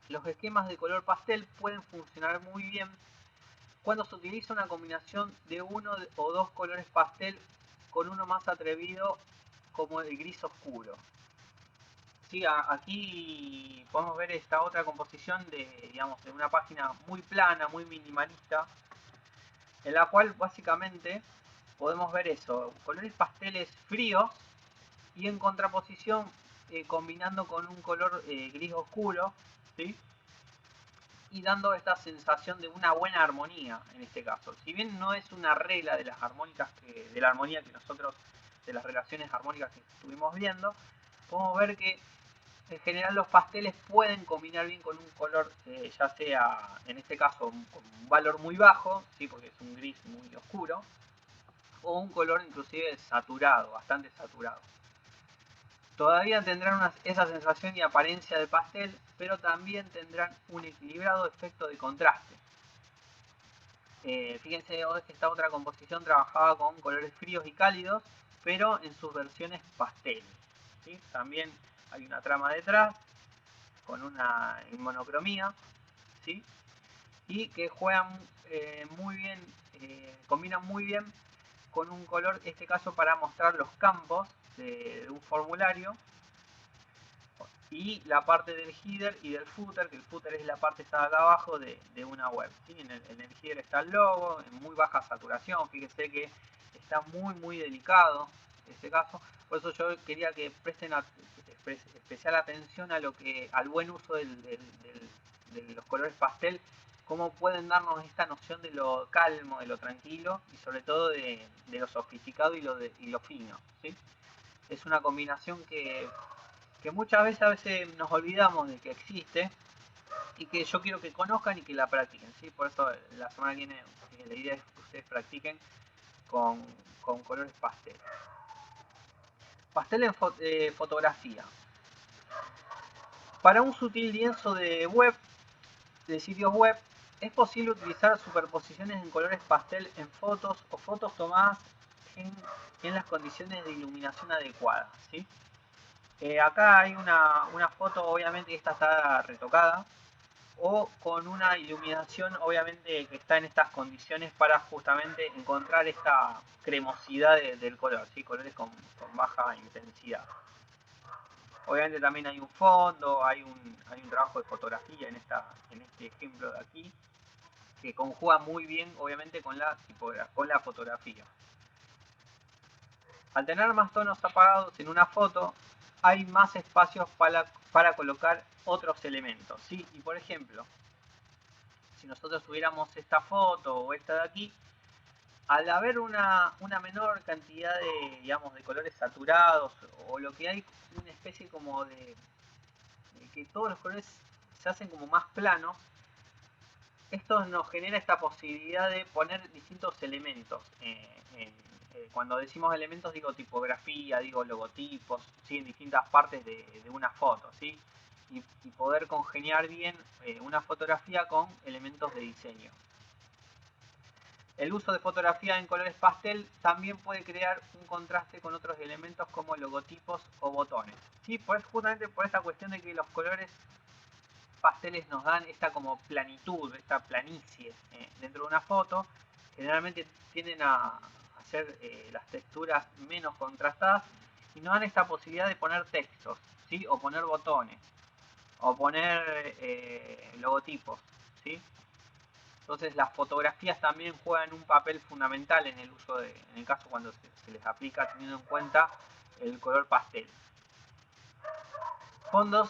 Speaker 1: Los esquemas de color pastel pueden funcionar muy bien cuando se utiliza una combinación de uno o dos colores pastel con uno más atrevido como el gris oscuro. Sí, aquí podemos ver esta otra composición de una página muy plana, muy minimalista, en la cual básicamente podemos ver eso, colores pasteles fríos y en contraposición combinando con un color gris oscuro, ¿sí? Y dando esta sensación de una buena armonía en este caso. Si bien no es una regla de las armónicas de la armonía que nosotros, de las relaciones armónicas que estuvimos viendo, podemos ver que en general los pasteles pueden combinar bien con un color, ya sea en este caso con un valor muy bajo, ¿sí? Porque es un gris muy oscuro, o un color inclusive saturado, bastante saturado. Todavía tendrán esa sensación y apariencia de pastel, pero también tendrán un equilibrado efecto de contraste. Fíjense, esta otra composición trabajaba con colores fríos y cálidos, pero en sus versiones pastel, ¿sí? También hay una trama detrás, con una monocromía, ¿sí? Y que juegan muy bien, combinan muy bien con un color, en este caso para mostrar los campos de un formulario, y la parte del header y del footer, que el footer es la parte que está acá abajo de una web, ¿sí? En el header está el logo, en muy baja saturación, fíjese que está muy delicado en este caso, por eso yo quería que presten especial atención a al buen uso de los colores pastel, cómo pueden darnos esta noción de lo calmo, de lo tranquilo y sobre todo de lo sofisticado y lo fino, ¿sí? Es una combinación que muchas veces nos olvidamos de que existe y que yo quiero que conozcan y que la practiquen, ¿sí? Por eso la semana que viene la idea es que ustedes practiquen con colores pastel. Pastel en fotografía. Para un sutil lienzo de sitios web, es posible utilizar superposiciones en colores pastel en fotos o fotos tomadas en las condiciones de iluminación adecuadas, ¿sí? Acá hay una foto, obviamente esta está retocada, o con una iluminación obviamente que está en estas condiciones para justamente encontrar esta cremosidad del color, ¿sí? Colores con baja intensidad. Obviamente también hay un fondo, hay un trabajo de fotografía en este ejemplo de aquí, que conjuga muy bien obviamente con la fotografía. Al tener más tonos apagados en una foto, hay más espacios para colocar otros elementos, ¿sí? Y por ejemplo, si nosotros tuviéramos esta foto o esta de aquí, al haber una menor cantidad de colores saturados, o lo que hay una especie como de que todos los colores se hacen como más planos, esto nos genera esta posibilidad de poner distintos elementos. Cuando decimos elementos digo tipografía, digo logotipos, ¿sí? En distintas partes de una foto, ¿sí? Y poder congeniar bien una fotografía con elementos de diseño. El uso de fotografía en colores pastel también puede crear un contraste con otros elementos como logotipos o botones, ¿sí? Justamente por esta cuestión de que los colores pasteles nos dan esta como planitud, esta planicie dentro de una foto. Generalmente tienden a hacer las texturas menos contrastadas y nos dan esta posibilidad de poner textos, ¿sí? O poner botones, o poner logotipos, ¿sí? Entonces las fotografías también juegan un papel fundamental en el uso en el caso cuando se les aplica teniendo en cuenta el color pastel. Fondos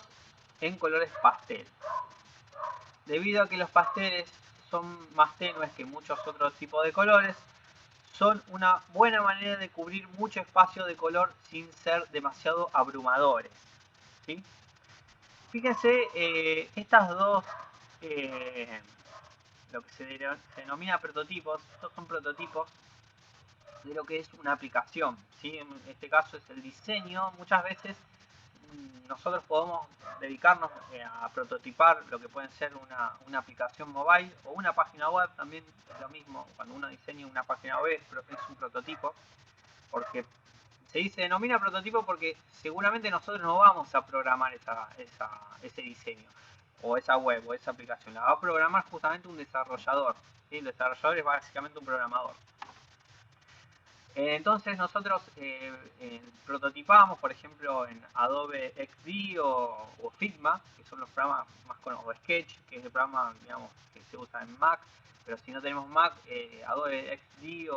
Speaker 1: en colores pastel. Debido a que los pasteles son más tenues que muchos otros tipos de colores, son una buena manera de cubrir mucho espacio de color sin ser demasiado abrumadores, ¿sí? Fíjense, estas dos lo que se denomina prototipos. Estos son prototipos de lo que es una aplicación, ¿sí? En este caso es el diseño. Muchas veces nosotros podemos dedicarnos a prototipar lo que puede ser una aplicación mobile o una página web. También es lo mismo, cuando uno diseña una página web es un prototipo, porque se denomina prototipo porque seguramente nosotros no vamos a programar ese diseño o esa web o esa aplicación, la va a programar justamente un desarrollador, ¿sí? El desarrollador es básicamente un programador. Entonces nosotros prototipamos, por ejemplo, en Adobe XD o Figma, que son los programas más conocidos, o Sketch, que es el programa, digamos, que se usa en Mac, pero si no tenemos Mac, Adobe XD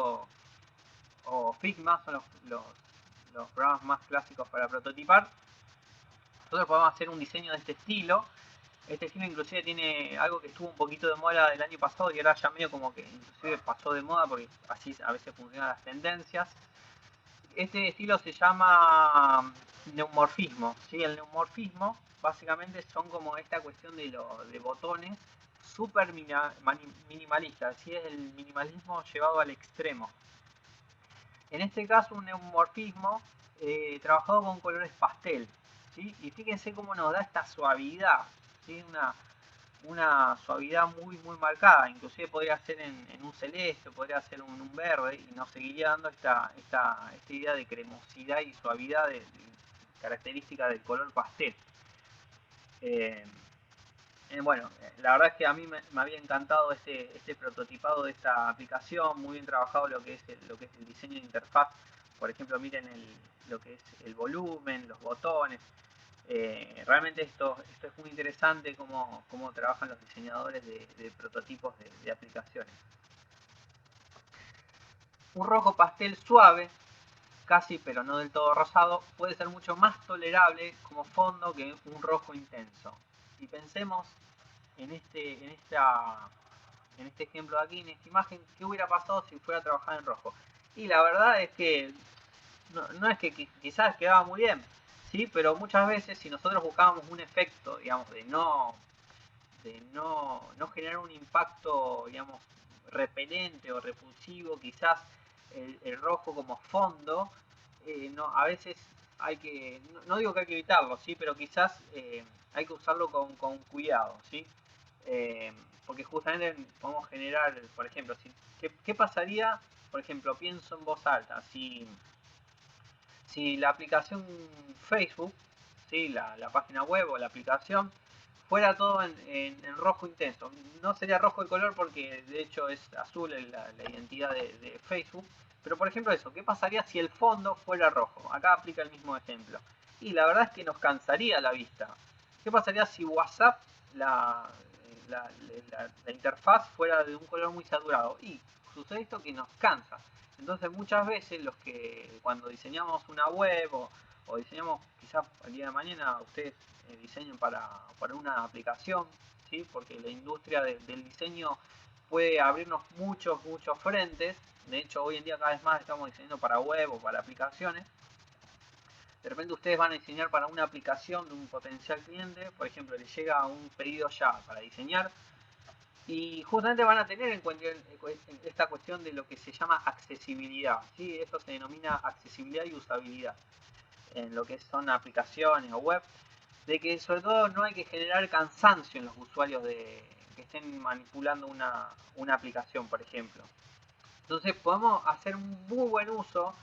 Speaker 1: o Figma son los programas más clásicos para prototipar. Nosotros podemos hacer un diseño de este estilo. Este estilo inclusive tiene algo que estuvo un poquito de moda el año pasado y ahora ya medio como que inclusive pasó de moda, porque así a veces funcionan las tendencias. Este estilo se llama neumorfismo, ¿sí? El neumorfismo básicamente son como esta cuestión de botones súper minimalistas, ¿sí? Es el minimalismo llevado al extremo. En este caso un neumorfismo trabajado con colores pastel, ¿sí? Y fíjense cómo nos da esta suavidad, ¿sí? Una suavidad muy marcada. Inclusive podría ser en un celeste, podría ser en un verde, y nos seguiría dando esta idea de cremosidad y suavidad característica del color pastel. Bueno, la verdad es que a mí me había encantado este prototipado de esta aplicación, muy bien trabajado lo que es el diseño de interfaz. Por ejemplo, miren lo que es el volumen, los botones. Realmente esto es muy interesante cómo trabajan los diseñadores de prototipos de aplicaciones. Un rojo pastel suave, casi pero no del todo rosado, puede ser mucho más tolerable como fondo que un rojo intenso. Y pensemos en este ejemplo de aquí, en esta imagen, ¿qué hubiera pasado si fuera a trabajar en rojo? Y la verdad es que no es que quizás quedaba muy bien, ¿sí? Pero muchas veces si nosotros buscábamos un efecto, digamos, de no generar un impacto, digamos, repelente o repulsivo, quizás el rojo como fondo, a veces hay que, no digo que hay que evitarlo, ¿sí? Pero quizás hay que usarlo con cuidado, ¿sí? Porque justamente podemos generar, por ejemplo, ¿qué pasaría? Por ejemplo, pienso en voz alta, si la aplicación Facebook, ¿sí? la página web o la aplicación, fuera todo en rojo intenso. No sería rojo el color porque de hecho es azul la identidad de Facebook. Pero por ejemplo eso, ¿qué pasaría si el fondo fuera rojo? Acá aplica el mismo ejemplo. Y la verdad es que nos cansaría la vista. ¿Qué pasaría si WhatsApp, la interfaz, fuera de un color muy saturado? Y sucede esto que nos cansa. Entonces muchas veces cuando diseñamos una web o diseñamos, quizás el día de mañana ustedes diseñen para una aplicación, ¿sí? Porque la industria del diseño puede abrirnos muchos frentes. De hecho, hoy en día cada vez más estamos diseñando para web o para aplicaciones. De repente ustedes van a diseñar para una aplicación de un potencial cliente, por ejemplo, les llega un pedido ya para diseñar, y justamente van a tener en cuenta esta cuestión de lo que se llama accesibilidad, ¿sí? Esto se denomina accesibilidad y usabilidad en lo que son aplicaciones o web, de que sobre todo no hay que generar cansancio en los usuarios que estén manipulando una aplicación, por ejemplo. Entonces podemos hacer un muy buen uso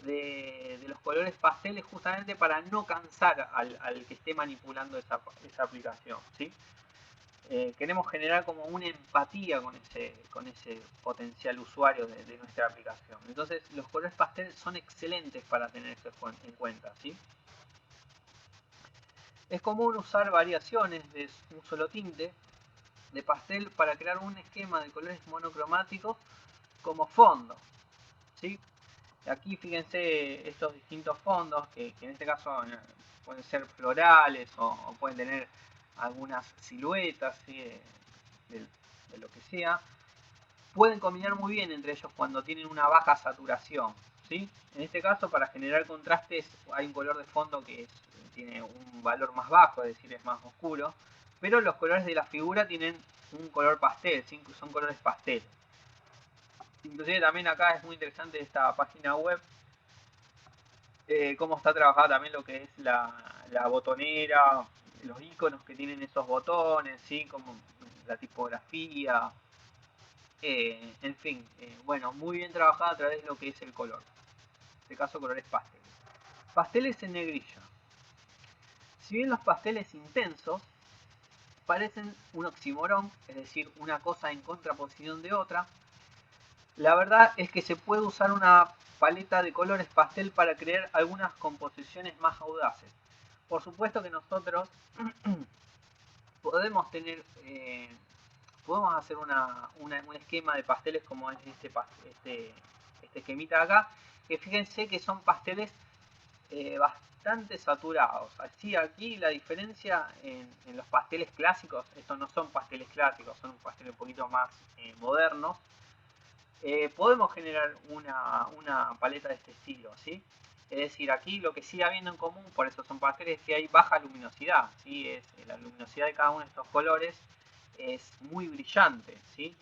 Speaker 1: de los colores pasteles justamente para no cansar al que esté manipulando esa aplicación, ¿sí? Queremos generar como una empatía con ese potencial usuario de nuestra aplicación. Entonces los colores pastel son excelentes para tener esto en cuenta, ¿sí? Es común usar variaciones de un solo tinte de pastel para crear un esquema de colores monocromáticos como fondo, ¿sí? Aquí fíjense estos distintos fondos que en este caso pueden ser florales o pueden tener algunas siluetas, ¿sí? de lo que sea. Pueden combinar muy bien entre ellos cuando tienen una baja saturación, ¿sí? En este caso, para generar contrastes hay un color de fondo que tiene un valor más bajo, es decir, es más oscuro, pero los colores de la figura tienen un color pastel, ¿sí? Son colores pastel. Inclusive también acá es muy interesante esta página web, cómo está trabajada también lo que es la botonera, los iconos que tienen esos botones, ¿sí? Como la tipografía, en fin, bueno, muy bien trabajada a través de lo que es el color. En este caso colores pasteles. Pasteles en negrilla. Si bien los pasteles intensos parecen un oxímoron, es decir, una cosa en contraposición de otra, la verdad es que se puede usar una paleta de colores pastel para crear algunas composiciones más audaces. Por supuesto que nosotros podemos tener, podemos hacer un esquema de pasteles como es este esquemita de acá, que fíjense que son pasteles bastante saturados. Así aquí la diferencia en los pasteles clásicos, estos no son pasteles clásicos, son pasteles un poquito más modernos, podemos generar una paleta de este estilo, ¿sí? Es decir, aquí lo que sigue habiendo en común, por eso son pasteles, es que hay baja luminosidad, ¿sí? La luminosidad de cada uno de estos colores es muy brillante, ¿sí?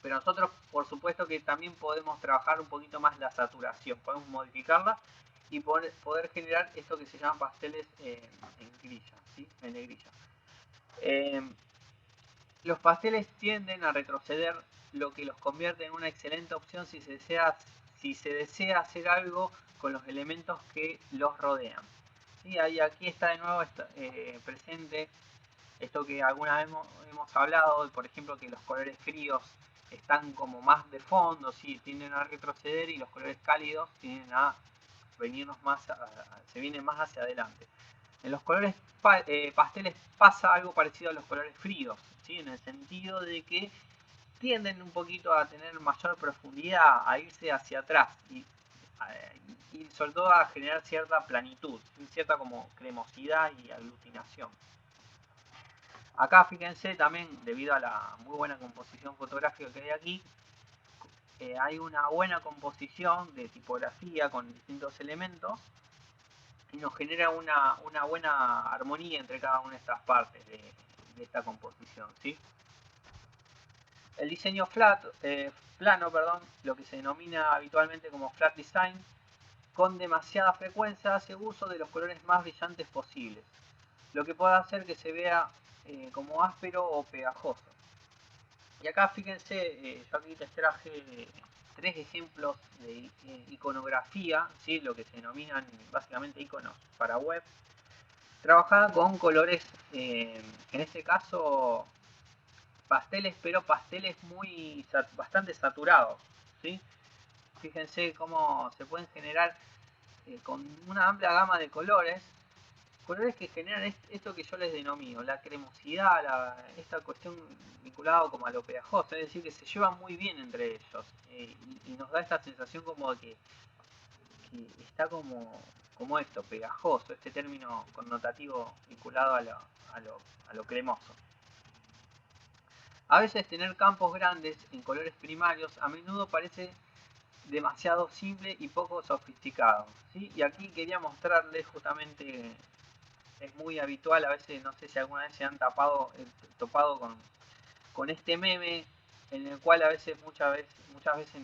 Speaker 1: Pero nosotros, por supuesto que también podemos trabajar un poquito más la saturación, podemos modificarla y poder generar esto que se llaman pasteles en grilla, ¿sí? En negrilla. Los pasteles tienden a retroceder, lo que los convierte en una excelente opción si se desea hacer algo con los elementos que los rodean. Y aquí está de nuevo presente esto que alguna vez hemos hablado, por ejemplo, que los colores fríos están como más de fondo, ¿sí? Tienden a retroceder, y los colores cálidos tienden a venirnos se vienen más hacia adelante. En los colores pasteles pasa algo parecido a los colores fríos, ¿sí? En el sentido de que tienden un poquito a tener mayor profundidad, a irse hacia atrás y sobre todo a generar cierta planitud, cierta como cremosidad y aglutinación. Acá fíjense también, debido a la muy buena composición fotográfica que hay aquí, hay una buena composición de tipografía con distintos elementos y nos genera una buena armonía entre cada una de estas partes de esta composición, ¿sí? El diseño plano, lo que se denomina habitualmente como flat design, con demasiada frecuencia hace uso de los colores más brillantes posibles, lo que puede hacer que se vea como áspero o pegajoso. Y acá fíjense, yo aquí les traje 3 ejemplos de iconografía, ¿sí? Lo que se denominan básicamente iconos para web, trabajada con colores, en este caso pasteles, pero pasteles bastante saturados, ¿sí? Fíjense cómo se pueden generar con una amplia gama de colores que generan esto que yo les denomino, la cremosidad, esta cuestión vinculada como a lo pegajoso, es decir, que se llevan muy bien entre ellos, y nos da esta sensación como de que está como esto, pegajoso, este término connotativo vinculado a lo cremoso. A veces tener campos grandes en colores primarios a menudo parece demasiado simple y poco sofisticado, ¿sí? Y aquí quería mostrarles justamente, es muy habitual, a veces no sé si alguna vez se han topado con este meme, en el cual a veces muchas veces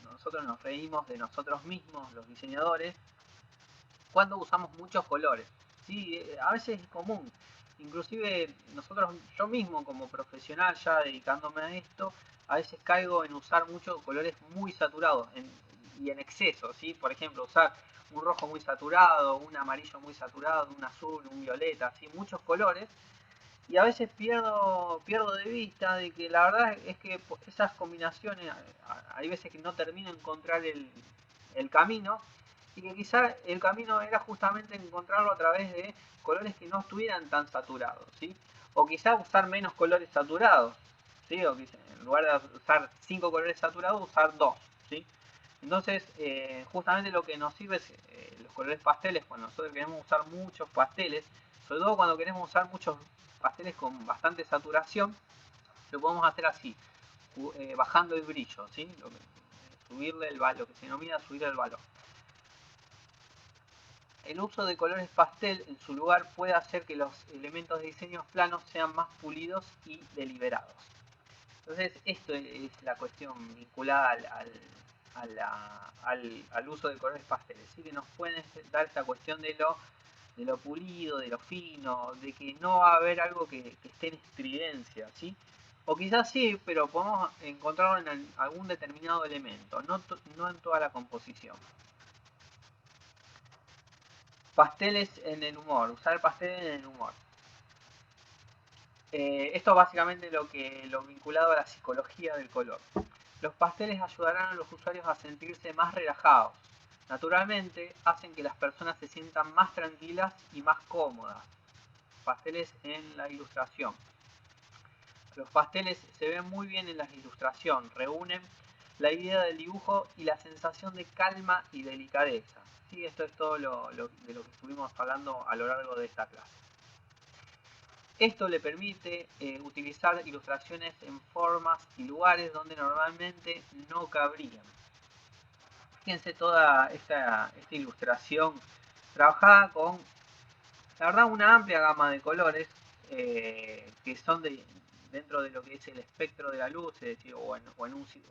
Speaker 1: nosotros nos reímos de nosotros mismos, los diseñadores, cuando usamos muchos colores, ¿sí? A veces es común, inclusive yo mismo como profesional ya dedicándome a esto, a veces caigo en usar muchos colores muy saturados y en exceso, ¿sí? Por ejemplo, usar un rojo muy saturado, un amarillo muy saturado, un azul, un violeta, ¿sí? Muchos colores, y a veces pierdo de vista de que la verdad es que esas combinaciones, hay veces que no termino de encontrar el camino, y que quizá el camino era justamente encontrarlo a través de colores que no estuvieran tan saturados, ¿sí? O quizá usar menos colores saturados, ¿sí? O quizá, en lugar de usar 5 colores saturados, usar 2, ¿sí? Entonces, justamente lo que nos sirve es los colores pasteles, cuando nosotros queremos usar muchos pasteles, sobre todo cuando queremos usar muchos pasteles con bastante saturación, lo podemos hacer así, bajando el brillo, ¿sí? Lo que se denomina subir el valor. el uso de colores pastel en su lugar puede hacer que los elementos de diseños planos sean más pulidos y deliberados. Entonces, esto es la cuestión vinculada al uso de colores pasteles, ¿sí? Que nos pueden dar esta cuestión de lo pulido, de lo fino, de que no va a haber algo que esté en estridencia, ¿sí? O quizás sí, pero podemos encontrarlo en algún determinado elemento, no en toda la composición. Pasteles en el humor, usar pasteles en el humor. Esto es básicamente lo vinculado a la psicología del color. Los pasteles ayudarán a los usuarios a sentirse más relajados. Naturalmente, hacen que las personas se sientan más tranquilas y más cómodas. Pasteles en la ilustración. Los pasteles se ven muy bien en la ilustración, reúnen la idea del dibujo y la sensación de calma y delicadeza. ¿Sí? Esto es todo de lo que estuvimos hablando a lo largo de esta clase. Esto le permite utilizar ilustraciones en formas y lugares donde normalmente no cabrían. Fíjense toda esta ilustración trabajada con, la verdad, una amplia gama de colores que son dentro de lo que es el espectro de la luz, es decir,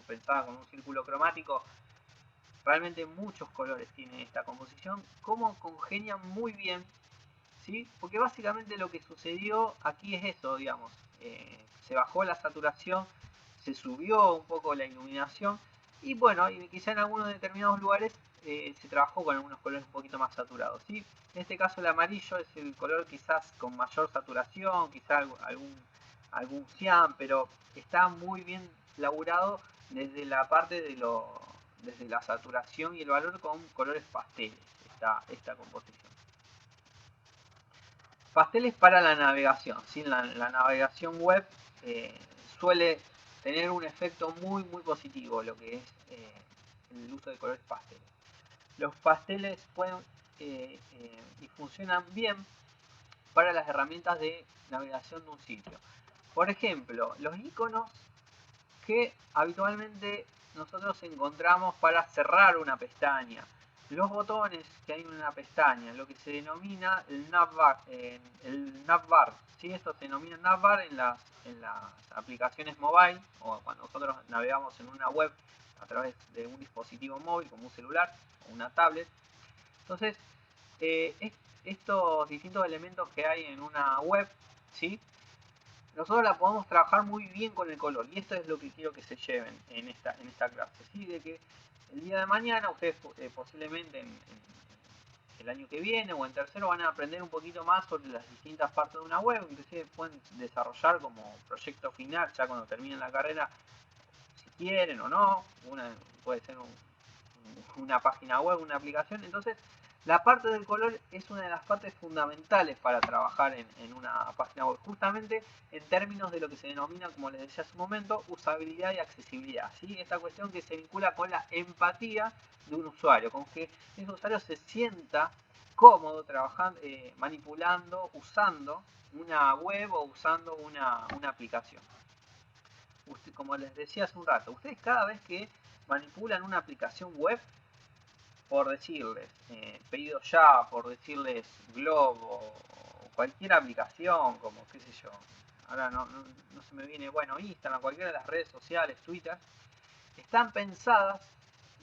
Speaker 1: pensada con un círculo cromático. Realmente muchos colores tiene esta composición, cómo congenian muy bien, ¿sí? Porque básicamente lo que sucedió aquí es eso, digamos, se bajó la saturación, se subió un poco la iluminación y bueno, y quizá en algunos determinados lugares se trabajó con algunos colores un poquito más saturados, ¿sí? En este caso el amarillo es el color quizás con mayor saturación, quizás algún cian, pero está muy bien laburado desde la parte desde la saturación y el valor con colores pasteles, esta composición. Pasteles para la navegación, ¿sí? La navegación web suele tener un efecto muy positivo, lo que es el uso de colores pasteles. Los pasteles pueden y funcionan bien para las herramientas de navegación de un sitio. Por ejemplo, los iconos que habitualmente nosotros encontramos para cerrar una pestaña, los botones que hay en una pestaña, lo que se denomina el navbar, ¿sí? Esto se denomina navbar en las aplicaciones mobile, o cuando nosotros navegamos en una web a través de un dispositivo móvil como un celular o una tablet. Entonces, estos distintos elementos que hay en una web, ¿sí? Nosotros la podemos trabajar muy bien con el color, y esto es lo que quiero que se lleven en esta clase, ¿sí? De que el día de mañana ustedes posiblemente en el año que viene o en tercero van a aprender un poquito más sobre las distintas partes de una web, inclusive pueden desarrollar como proyecto final ya cuando terminen la carrera, si quieren o no, puede ser una página web, una aplicación. Entonces la parte del color es una de las partes fundamentales para trabajar en una página web, justamente en términos de lo que se denomina, como les decía hace un momento, usabilidad y accesibilidad, ¿sí? Esta cuestión que se vincula con la empatía de un usuario, con que ese usuario se sienta cómodo trabajando, manipulando, usando una web o usando una aplicación. Como les decía hace un rato, ustedes cada vez que manipulan una aplicación web, por decirles pedido ya, por decirles Globo, o cualquier aplicación, como qué sé yo, ahora no se me viene, bueno, Instagram, cualquiera de las redes sociales, Twitter, están pensadas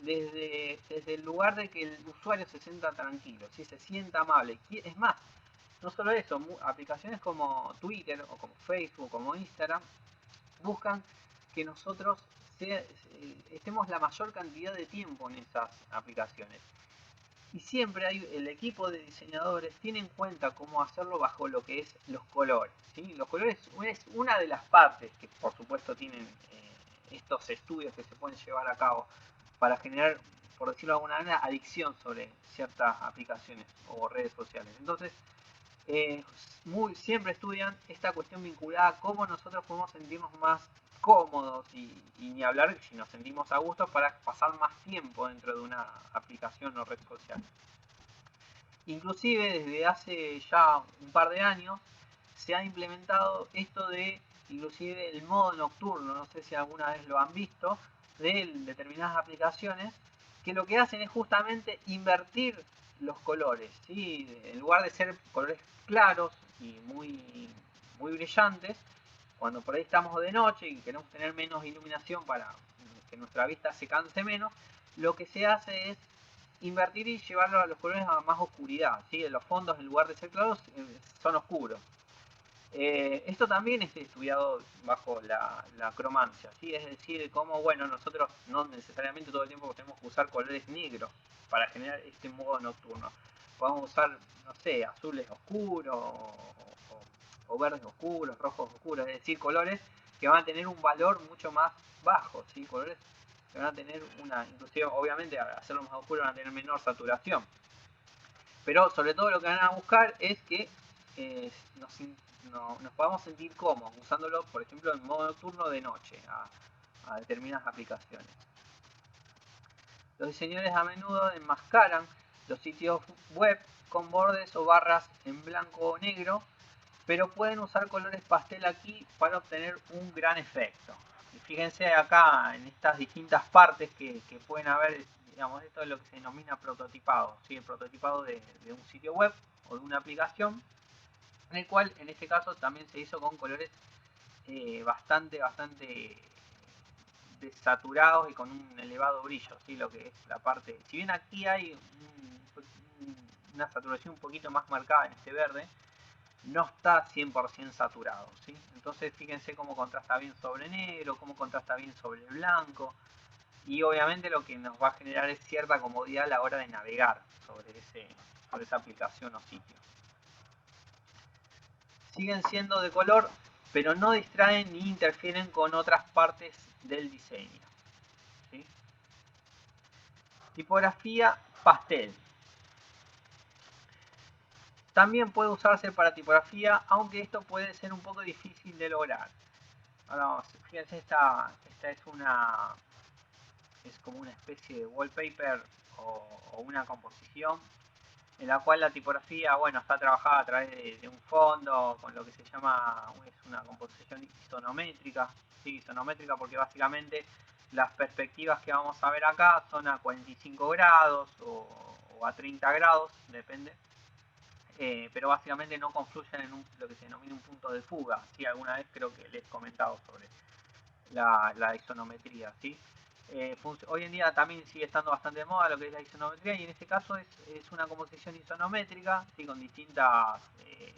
Speaker 1: desde el lugar de que el usuario se sienta tranquilo, ¿sí? Se sienta amable. Es más, no solo eso, aplicaciones como Twitter o como Facebook, como Instagram, buscan que nosotros estemos la mayor cantidad de tiempo en esas aplicaciones. Y siempre el equipo de diseñadores tiene en cuenta cómo hacerlo bajo lo que es los colores, ¿sí? Los colores es una de las partes que por supuesto tienen estos estudios que se pueden llevar a cabo para generar, por decirlo de alguna manera, adicción sobre ciertas aplicaciones o redes sociales. Entonces, siempre estudian esta cuestión vinculada a cómo nosotros podemos sentirnos más cómodos y ni hablar si nos sentimos a gusto para pasar más tiempo dentro de una aplicación o red social. Inclusive desde hace ya un par de años se ha implementado esto de inclusive el modo nocturno, no sé si alguna vez lo han visto, de determinadas aplicaciones que lo que hacen es justamente invertir los colores, ¿sí? En lugar de ser colores claros y muy brillantes, cuando por ahí estamos de noche y queremos tener menos iluminación para que nuestra vista se canse menos, lo que se hace es invertir y llevarlo a los colores a más oscuridad, ¿sí? Los fondos, en lugar de ser claros, son oscuros. Esto también es estudiado bajo la cromancia, ¿sí? Es decir, cómo, bueno, nosotros no necesariamente todo el tiempo tenemos que usar colores negros para generar este modo nocturno. Podemos usar, no sé, azules oscuros o verdes oscuros, rojos oscuros, es decir, colores que van a tener un valor mucho más bajo, ¿sí? Colores que van a tener inclusive obviamente al hacerlo más oscuro van a tener menor saturación. Pero sobre todo lo que van a buscar es que nos podamos sentir cómodos usándolo, por ejemplo, en modo nocturno de noche a determinadas aplicaciones. Los diseñadores a menudo enmascaran los sitios web con bordes o barras en blanco o negro, pero pueden usar colores pastel aquí para obtener un gran efecto. Y fíjense acá en estas distintas partes que pueden haber, digamos, esto es lo que se denomina prototipado, ¿sí? El prototipado de un sitio web o de una aplicación, en el cual en este caso también se hizo con colores bastante desaturados y con un elevado brillo, ¿sí? Lo que es la parte, si bien aquí hay una saturación un poquito más marcada en este verde, no está 100% saturado, ¿sí? Entonces fíjense cómo contrasta bien sobre negro, cómo contrasta bien sobre blanco, y obviamente lo que nos va a generar es cierta comodidad a la hora de navegar sobre esa aplicación o sitio. Siguen siendo de color, pero no distraen ni interfieren con otras partes del diseño, ¿sí? Tipografía pastel. También puede usarse para tipografía, aunque esto puede ser un poco difícil de lograr. Ahora, fíjense, esta es como una especie de wallpaper o una composición en la cual la tipografía, bueno, está trabajada a través de un fondo con lo que se llama, es una composición isonométrica, ¿sí? Isonométrica porque básicamente las perspectivas que vamos a ver acá son a 45 grados o a 30 grados, depende. Pero básicamente no confluyen en lo que se denomina un punto de fuga, ¿sí? Alguna vez creo que les he comentado sobre la isonometría, ¿sí? Hoy en día también sigue estando bastante de moda lo que es la isonometría, y en este caso es una composición isonométrica, ¿sí? Con distintos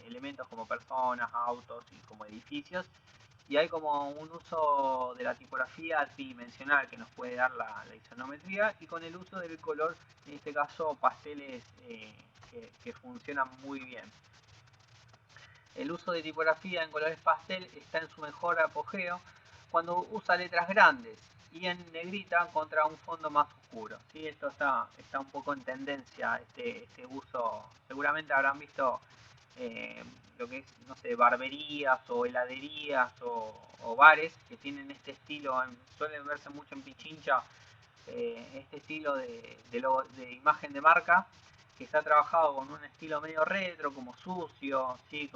Speaker 1: elementos como personas, autos y como edificios, y hay como un uso de la tipografía tridimensional que nos puede dar la isonometría, y con el uso del color, en este caso pasteles que funcionan muy bien. El uso de tipografía en colores pastel está en su mejor apogeo cuando usa letras grandes y en negrita contra un fondo más oscuro, ¿sí? Esto está un poco en tendencia, este uso. Seguramente habrán visto lo que es, no sé, barberías o heladerías o bares que tienen este estilo, suelen verse mucho en Pichincha, este estilo de imagen de marca, que está trabajado con un estilo medio retro, como sucio, ¿sí?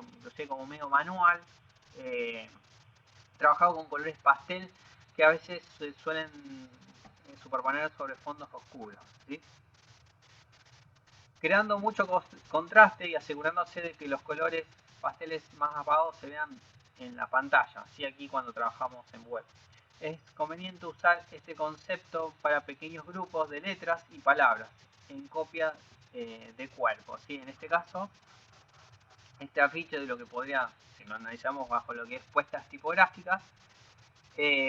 Speaker 1: Como medio manual, trabajado con colores pastel que a veces se suelen superponer sobre fondos oscuros, ¿sí? Creando mucho contraste y asegurándose de que los colores pasteles más apagados se vean en la pantalla, ¿sí? Aquí cuando trabajamos en web. Es conveniente usar este concepto para pequeños grupos de letras y palabras en copia de cuerpo, ¿sí? En este caso, este afiche de lo que podría, si lo analizamos bajo lo que es puestas tipográficas,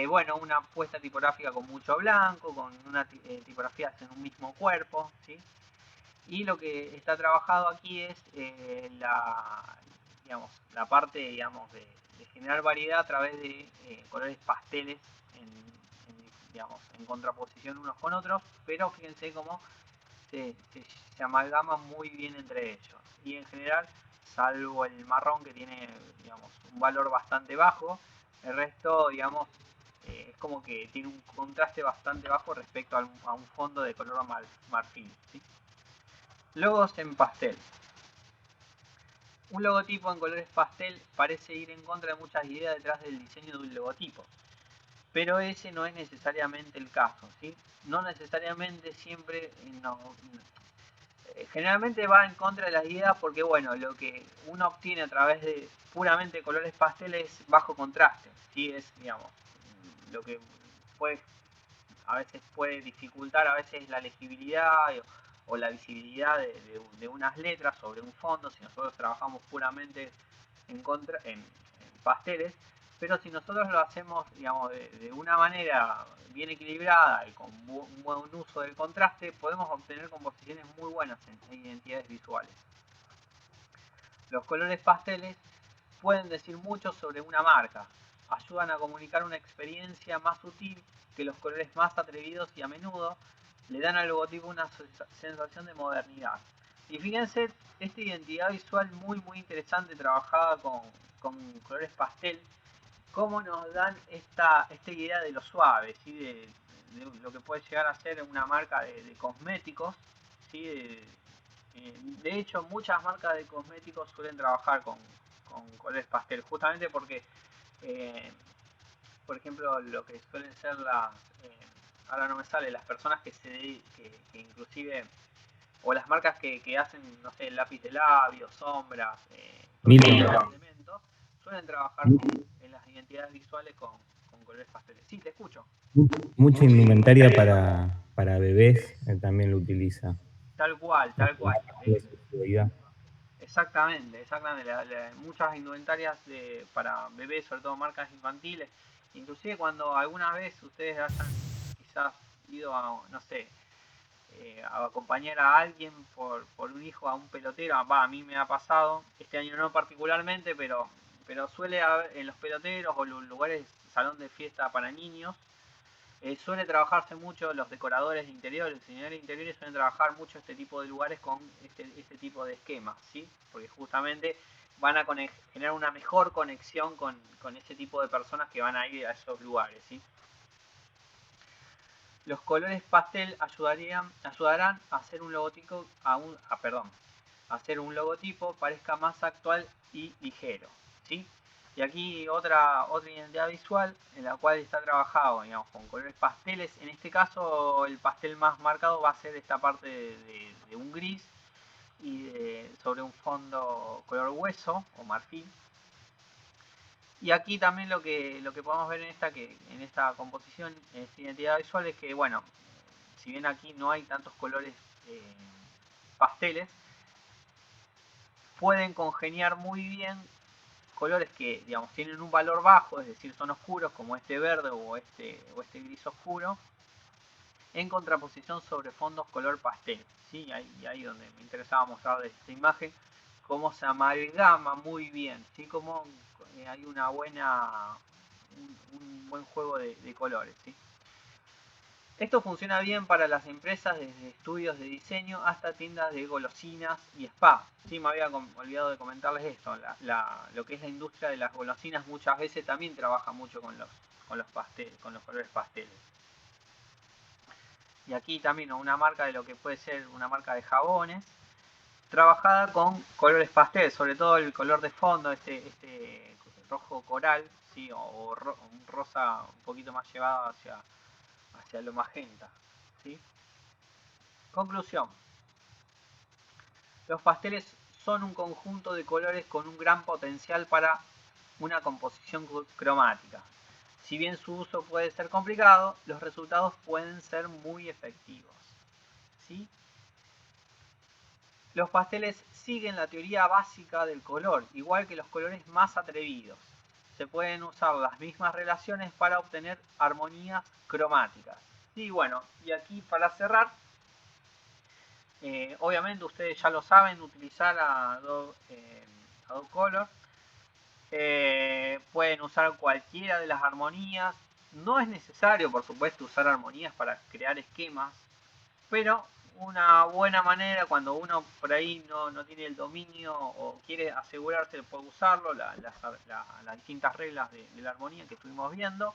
Speaker 1: bueno, una puesta tipográfica con mucho blanco, con una tipografía en un mismo cuerpo, ¿sí? Y lo que está trabajado aquí es la parte, digamos, de generar variedad a través de colores pasteles en contraposición unos con otros, pero fíjense cómo se amalgaman muy bien entre ellos. Y en general, salvo el marrón que tiene, digamos, un valor bastante bajo, el resto, digamos, es como que tiene un contraste bastante bajo respecto a un fondo de color marfil, ¿sí? Logos en pastel. Un logotipo en colores pastel parece ir en contra de muchas ideas detrás del diseño de un logotipo, pero ese no es necesariamente el caso, ¿sí? No necesariamente siempre generalmente va en contra de las ideas porque, bueno, lo que uno obtiene a través de puramente colores pasteles es bajo contraste, ¿sí? Es, digamos, lo que puede, a veces puede dificultar a veces la legibilidad o la visibilidad de unas letras sobre un fondo si nosotros trabajamos puramente en pasteles, pero si nosotros lo hacemos, digamos, de una manera bien equilibrada y con un buen uso del contraste, podemos obtener composiciones muy buenas en identidades visuales. Los colores pasteles pueden decir mucho sobre una marca, ayudan a comunicar una experiencia más sutil que los colores más atrevidos y a menudo le dan al logotipo una sensación de modernidad. Y fíjense, esta identidad visual muy interesante trabajada con colores pastel, cómo nos dan esta idea de lo suave, ¿sí? de lo que puede llegar a ser una marca de cosméticos, ¿sí? De hecho, muchas marcas de cosméticos suelen trabajar con colores pastel, justamente porque, por ejemplo, lo que suelen ser ahora no me sale, las personas que inclusive, o las marcas que hacen, no sé, lápiz de labios, sombras, elementos, suelen trabajar en las identidades visuales con colores pasteles. Sí, te escucho.
Speaker 4: Mucha indumentaria para bebés también lo utiliza.
Speaker 1: Tal cual, tal cual.
Speaker 4: Seguridad.
Speaker 1: Exactamente. Muchas indumentarias para bebés, sobre todo marcas infantiles. Inclusive cuando alguna vez ustedes hayan quizás ido a, no sé, a acompañar a alguien por un hijo a un pelotero, a mí me ha pasado, este año no particularmente, pero suele haber en los peloteros o los lugares, salón de fiesta para niños, suele trabajarse mucho los decoradores de interiores, los diseñadores de interiores suelen trabajar mucho este tipo de lugares con este tipo de esquemas, ¿sí? Porque justamente van a generar una mejor conexión con ese tipo de personas que van a ir a esos lugares, ¿sí? Los colores pastel ayudarán a hacer un logotipo hacer un logotipo parezca más actual y ligero, ¿sí? Y aquí otra identidad visual en la cual está trabajado, digamos, con colores pasteles. En este caso el pastel más marcado va a ser esta parte de un gris y sobre un fondo color hueso o marfil. Y aquí también lo que podemos ver en esta composición, en esta identidad visual, es que, bueno, si bien aquí no hay tantos colores pasteles, pueden congeniar muy bien colores que, digamos, tienen un valor bajo, es decir, son oscuros, como este verde o este gris oscuro, en contraposición sobre fondos color pastel, ¿sí? Ahí donde me interesaba mostrar de esta imagen cómo se amalgama muy bien, ¿sí? Como hay un buen juego de colores, ¿sí? Esto funciona bien para las empresas desde estudios de diseño hasta tiendas de golosinas y spa. Sí, me había olvidado de comentarles esto. Lo que es la industria de las golosinas muchas veces también trabaja mucho con los colores pasteles. Y aquí también una marca de lo que puede ser una marca de jabones, trabajada con colores pastel, sobre todo el color de fondo, este rojo coral, ¿sí? o un rosa un poquito más llevado hacia lo magenta, ¿sí? Conclusión. Los pasteles son un conjunto de colores con un gran potencial para una composición cromática. Si bien su uso puede ser complicado, los resultados pueden ser muy efectivos, ¿sí? Los pasteles siguen la teoría básica del color, igual que los colores más atrevidos. Se pueden usar las mismas relaciones para obtener armonías cromáticas. Y bueno, y aquí para cerrar, obviamente ustedes ya lo saben, utilizar Adobe Color. Pueden usar cualquiera de las armonías. No es necesario, por supuesto, usar armonías para crear esquemas, pero una buena manera cuando uno por ahí no tiene el dominio o quiere asegurarse de poder usarlo, las distintas reglas de la armonía que estuvimos viendo.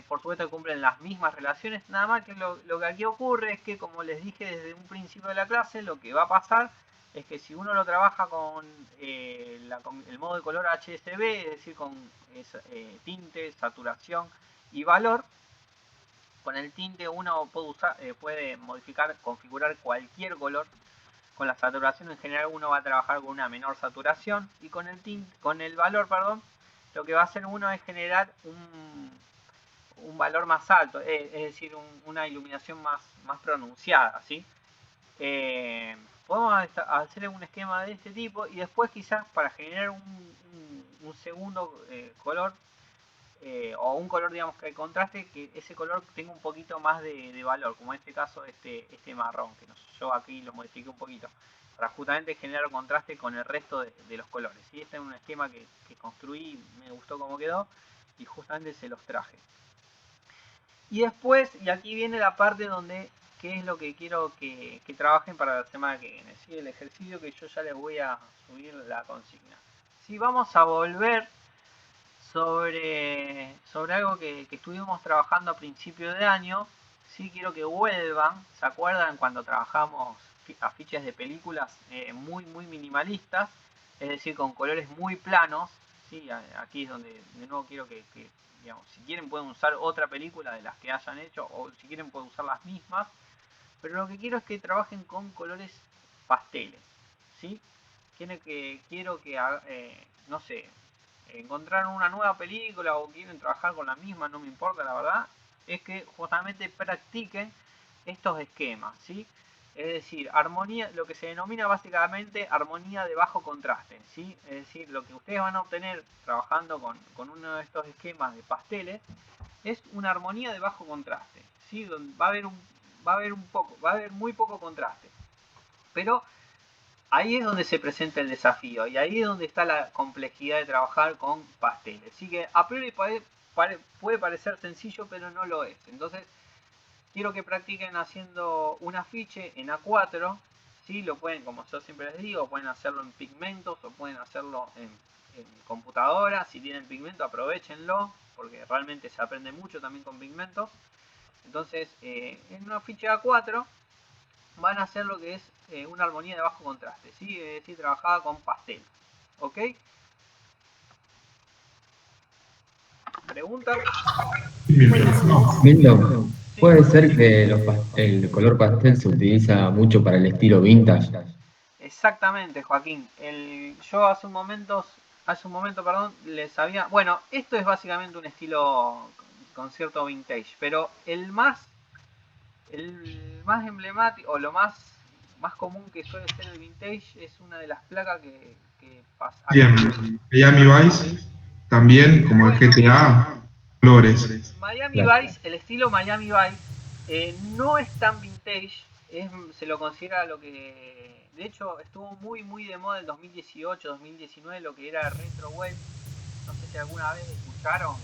Speaker 1: Por supuesto que cumplen las mismas relaciones, nada más que lo que aquí ocurre es que, como les dije desde un principio de la clase, lo que va a pasar es que si uno lo trabaja con el modo de color HSB, es decir, con tinte, saturación y valor, Con el tinte uno puede modificar, configurar cualquier color. Con la saturación en general uno va a trabajar con una menor saturación, y con el valor, lo que va a hacer uno es generar un valor más alto, es decir, una iluminación más pronunciada, ¿sí? Podemos hacer un esquema de este tipo, y después quizás para generar un segundo color, o un color, digamos, que contraste, que ese color tenga un poquito más de valor, como en este caso este marrón, que yo aquí lo modifiqué un poquito para justamente generar contraste con el resto de los colores. ¿Sí? Este es un esquema que construí, me gustó cómo quedó, y justamente se los traje. Y después, y aquí viene la parte donde, qué es lo que quiero que trabajen para la semana que viene, ¿sí? El ejercicio que yo ya les voy a subir la consigna. ¿Sí? Vamos a volver sobre algo que estuvimos trabajando a principio de año. Sí, quiero que vuelvan. ¿Se acuerdan cuando trabajamos afiches de películas muy minimalistas? Es decir, con colores muy planos. ¿Sí? Aquí es donde de nuevo quiero que digamos, si quieren pueden usar otra película de las que hayan hecho, o si quieren pueden usar las mismas. Pero lo que quiero es que trabajen con colores pasteles. ¿Sí? Quiero que no sé, encontraron una nueva película o quieren trabajar con la misma, no me importa, la verdad, es que justamente practiquen estos esquemas, ¿sí? Es decir, armonía, lo que se denomina básicamente armonía de bajo contraste, ¿sí? Es decir, lo que ustedes van a obtener trabajando con uno de estos esquemas de pasteles es una armonía de bajo contraste, ¿sí? Donde va a haber muy poco contraste, pero ahí es donde se presenta el desafío, y ahí es donde está la complejidad de trabajar con pasteles. Así que a priori puede parecer sencillo, pero no lo es. Entonces, quiero que practiquen haciendo un afiche en A4. ¿Sí? Lo pueden, como yo siempre les digo, pueden hacerlo en pigmentos o pueden hacerlo en computadora. Si tienen pigmento, aprovechenlo, porque realmente se aprende mucho también con pigmentos. Entonces, en un afiche A4 van a hacer lo que es una armonía de bajo contraste, ¿sí? Es decir, trabajada con pastel. ¿Ok? ¿Preguntas?
Speaker 5: Lindo. Puede ser que el color pastel se utiliza mucho para el estilo vintage.
Speaker 1: Exactamente, Joaquín. Yo hace un momento, les había... Bueno, esto es básicamente un estilo con cierto vintage, pero el más emblemático, o lo más común que suele ser el vintage, es una de las placas que pasa.
Speaker 6: Bien, Miami Vice, también como el GTA, colores.
Speaker 1: Miami
Speaker 5: Claro.
Speaker 1: Vice, el estilo Miami Vice, no es tan vintage, se lo considera lo que... De hecho, estuvo muy de moda en 2018, 2019, lo que era retro wave. No sé si alguna vez escucharon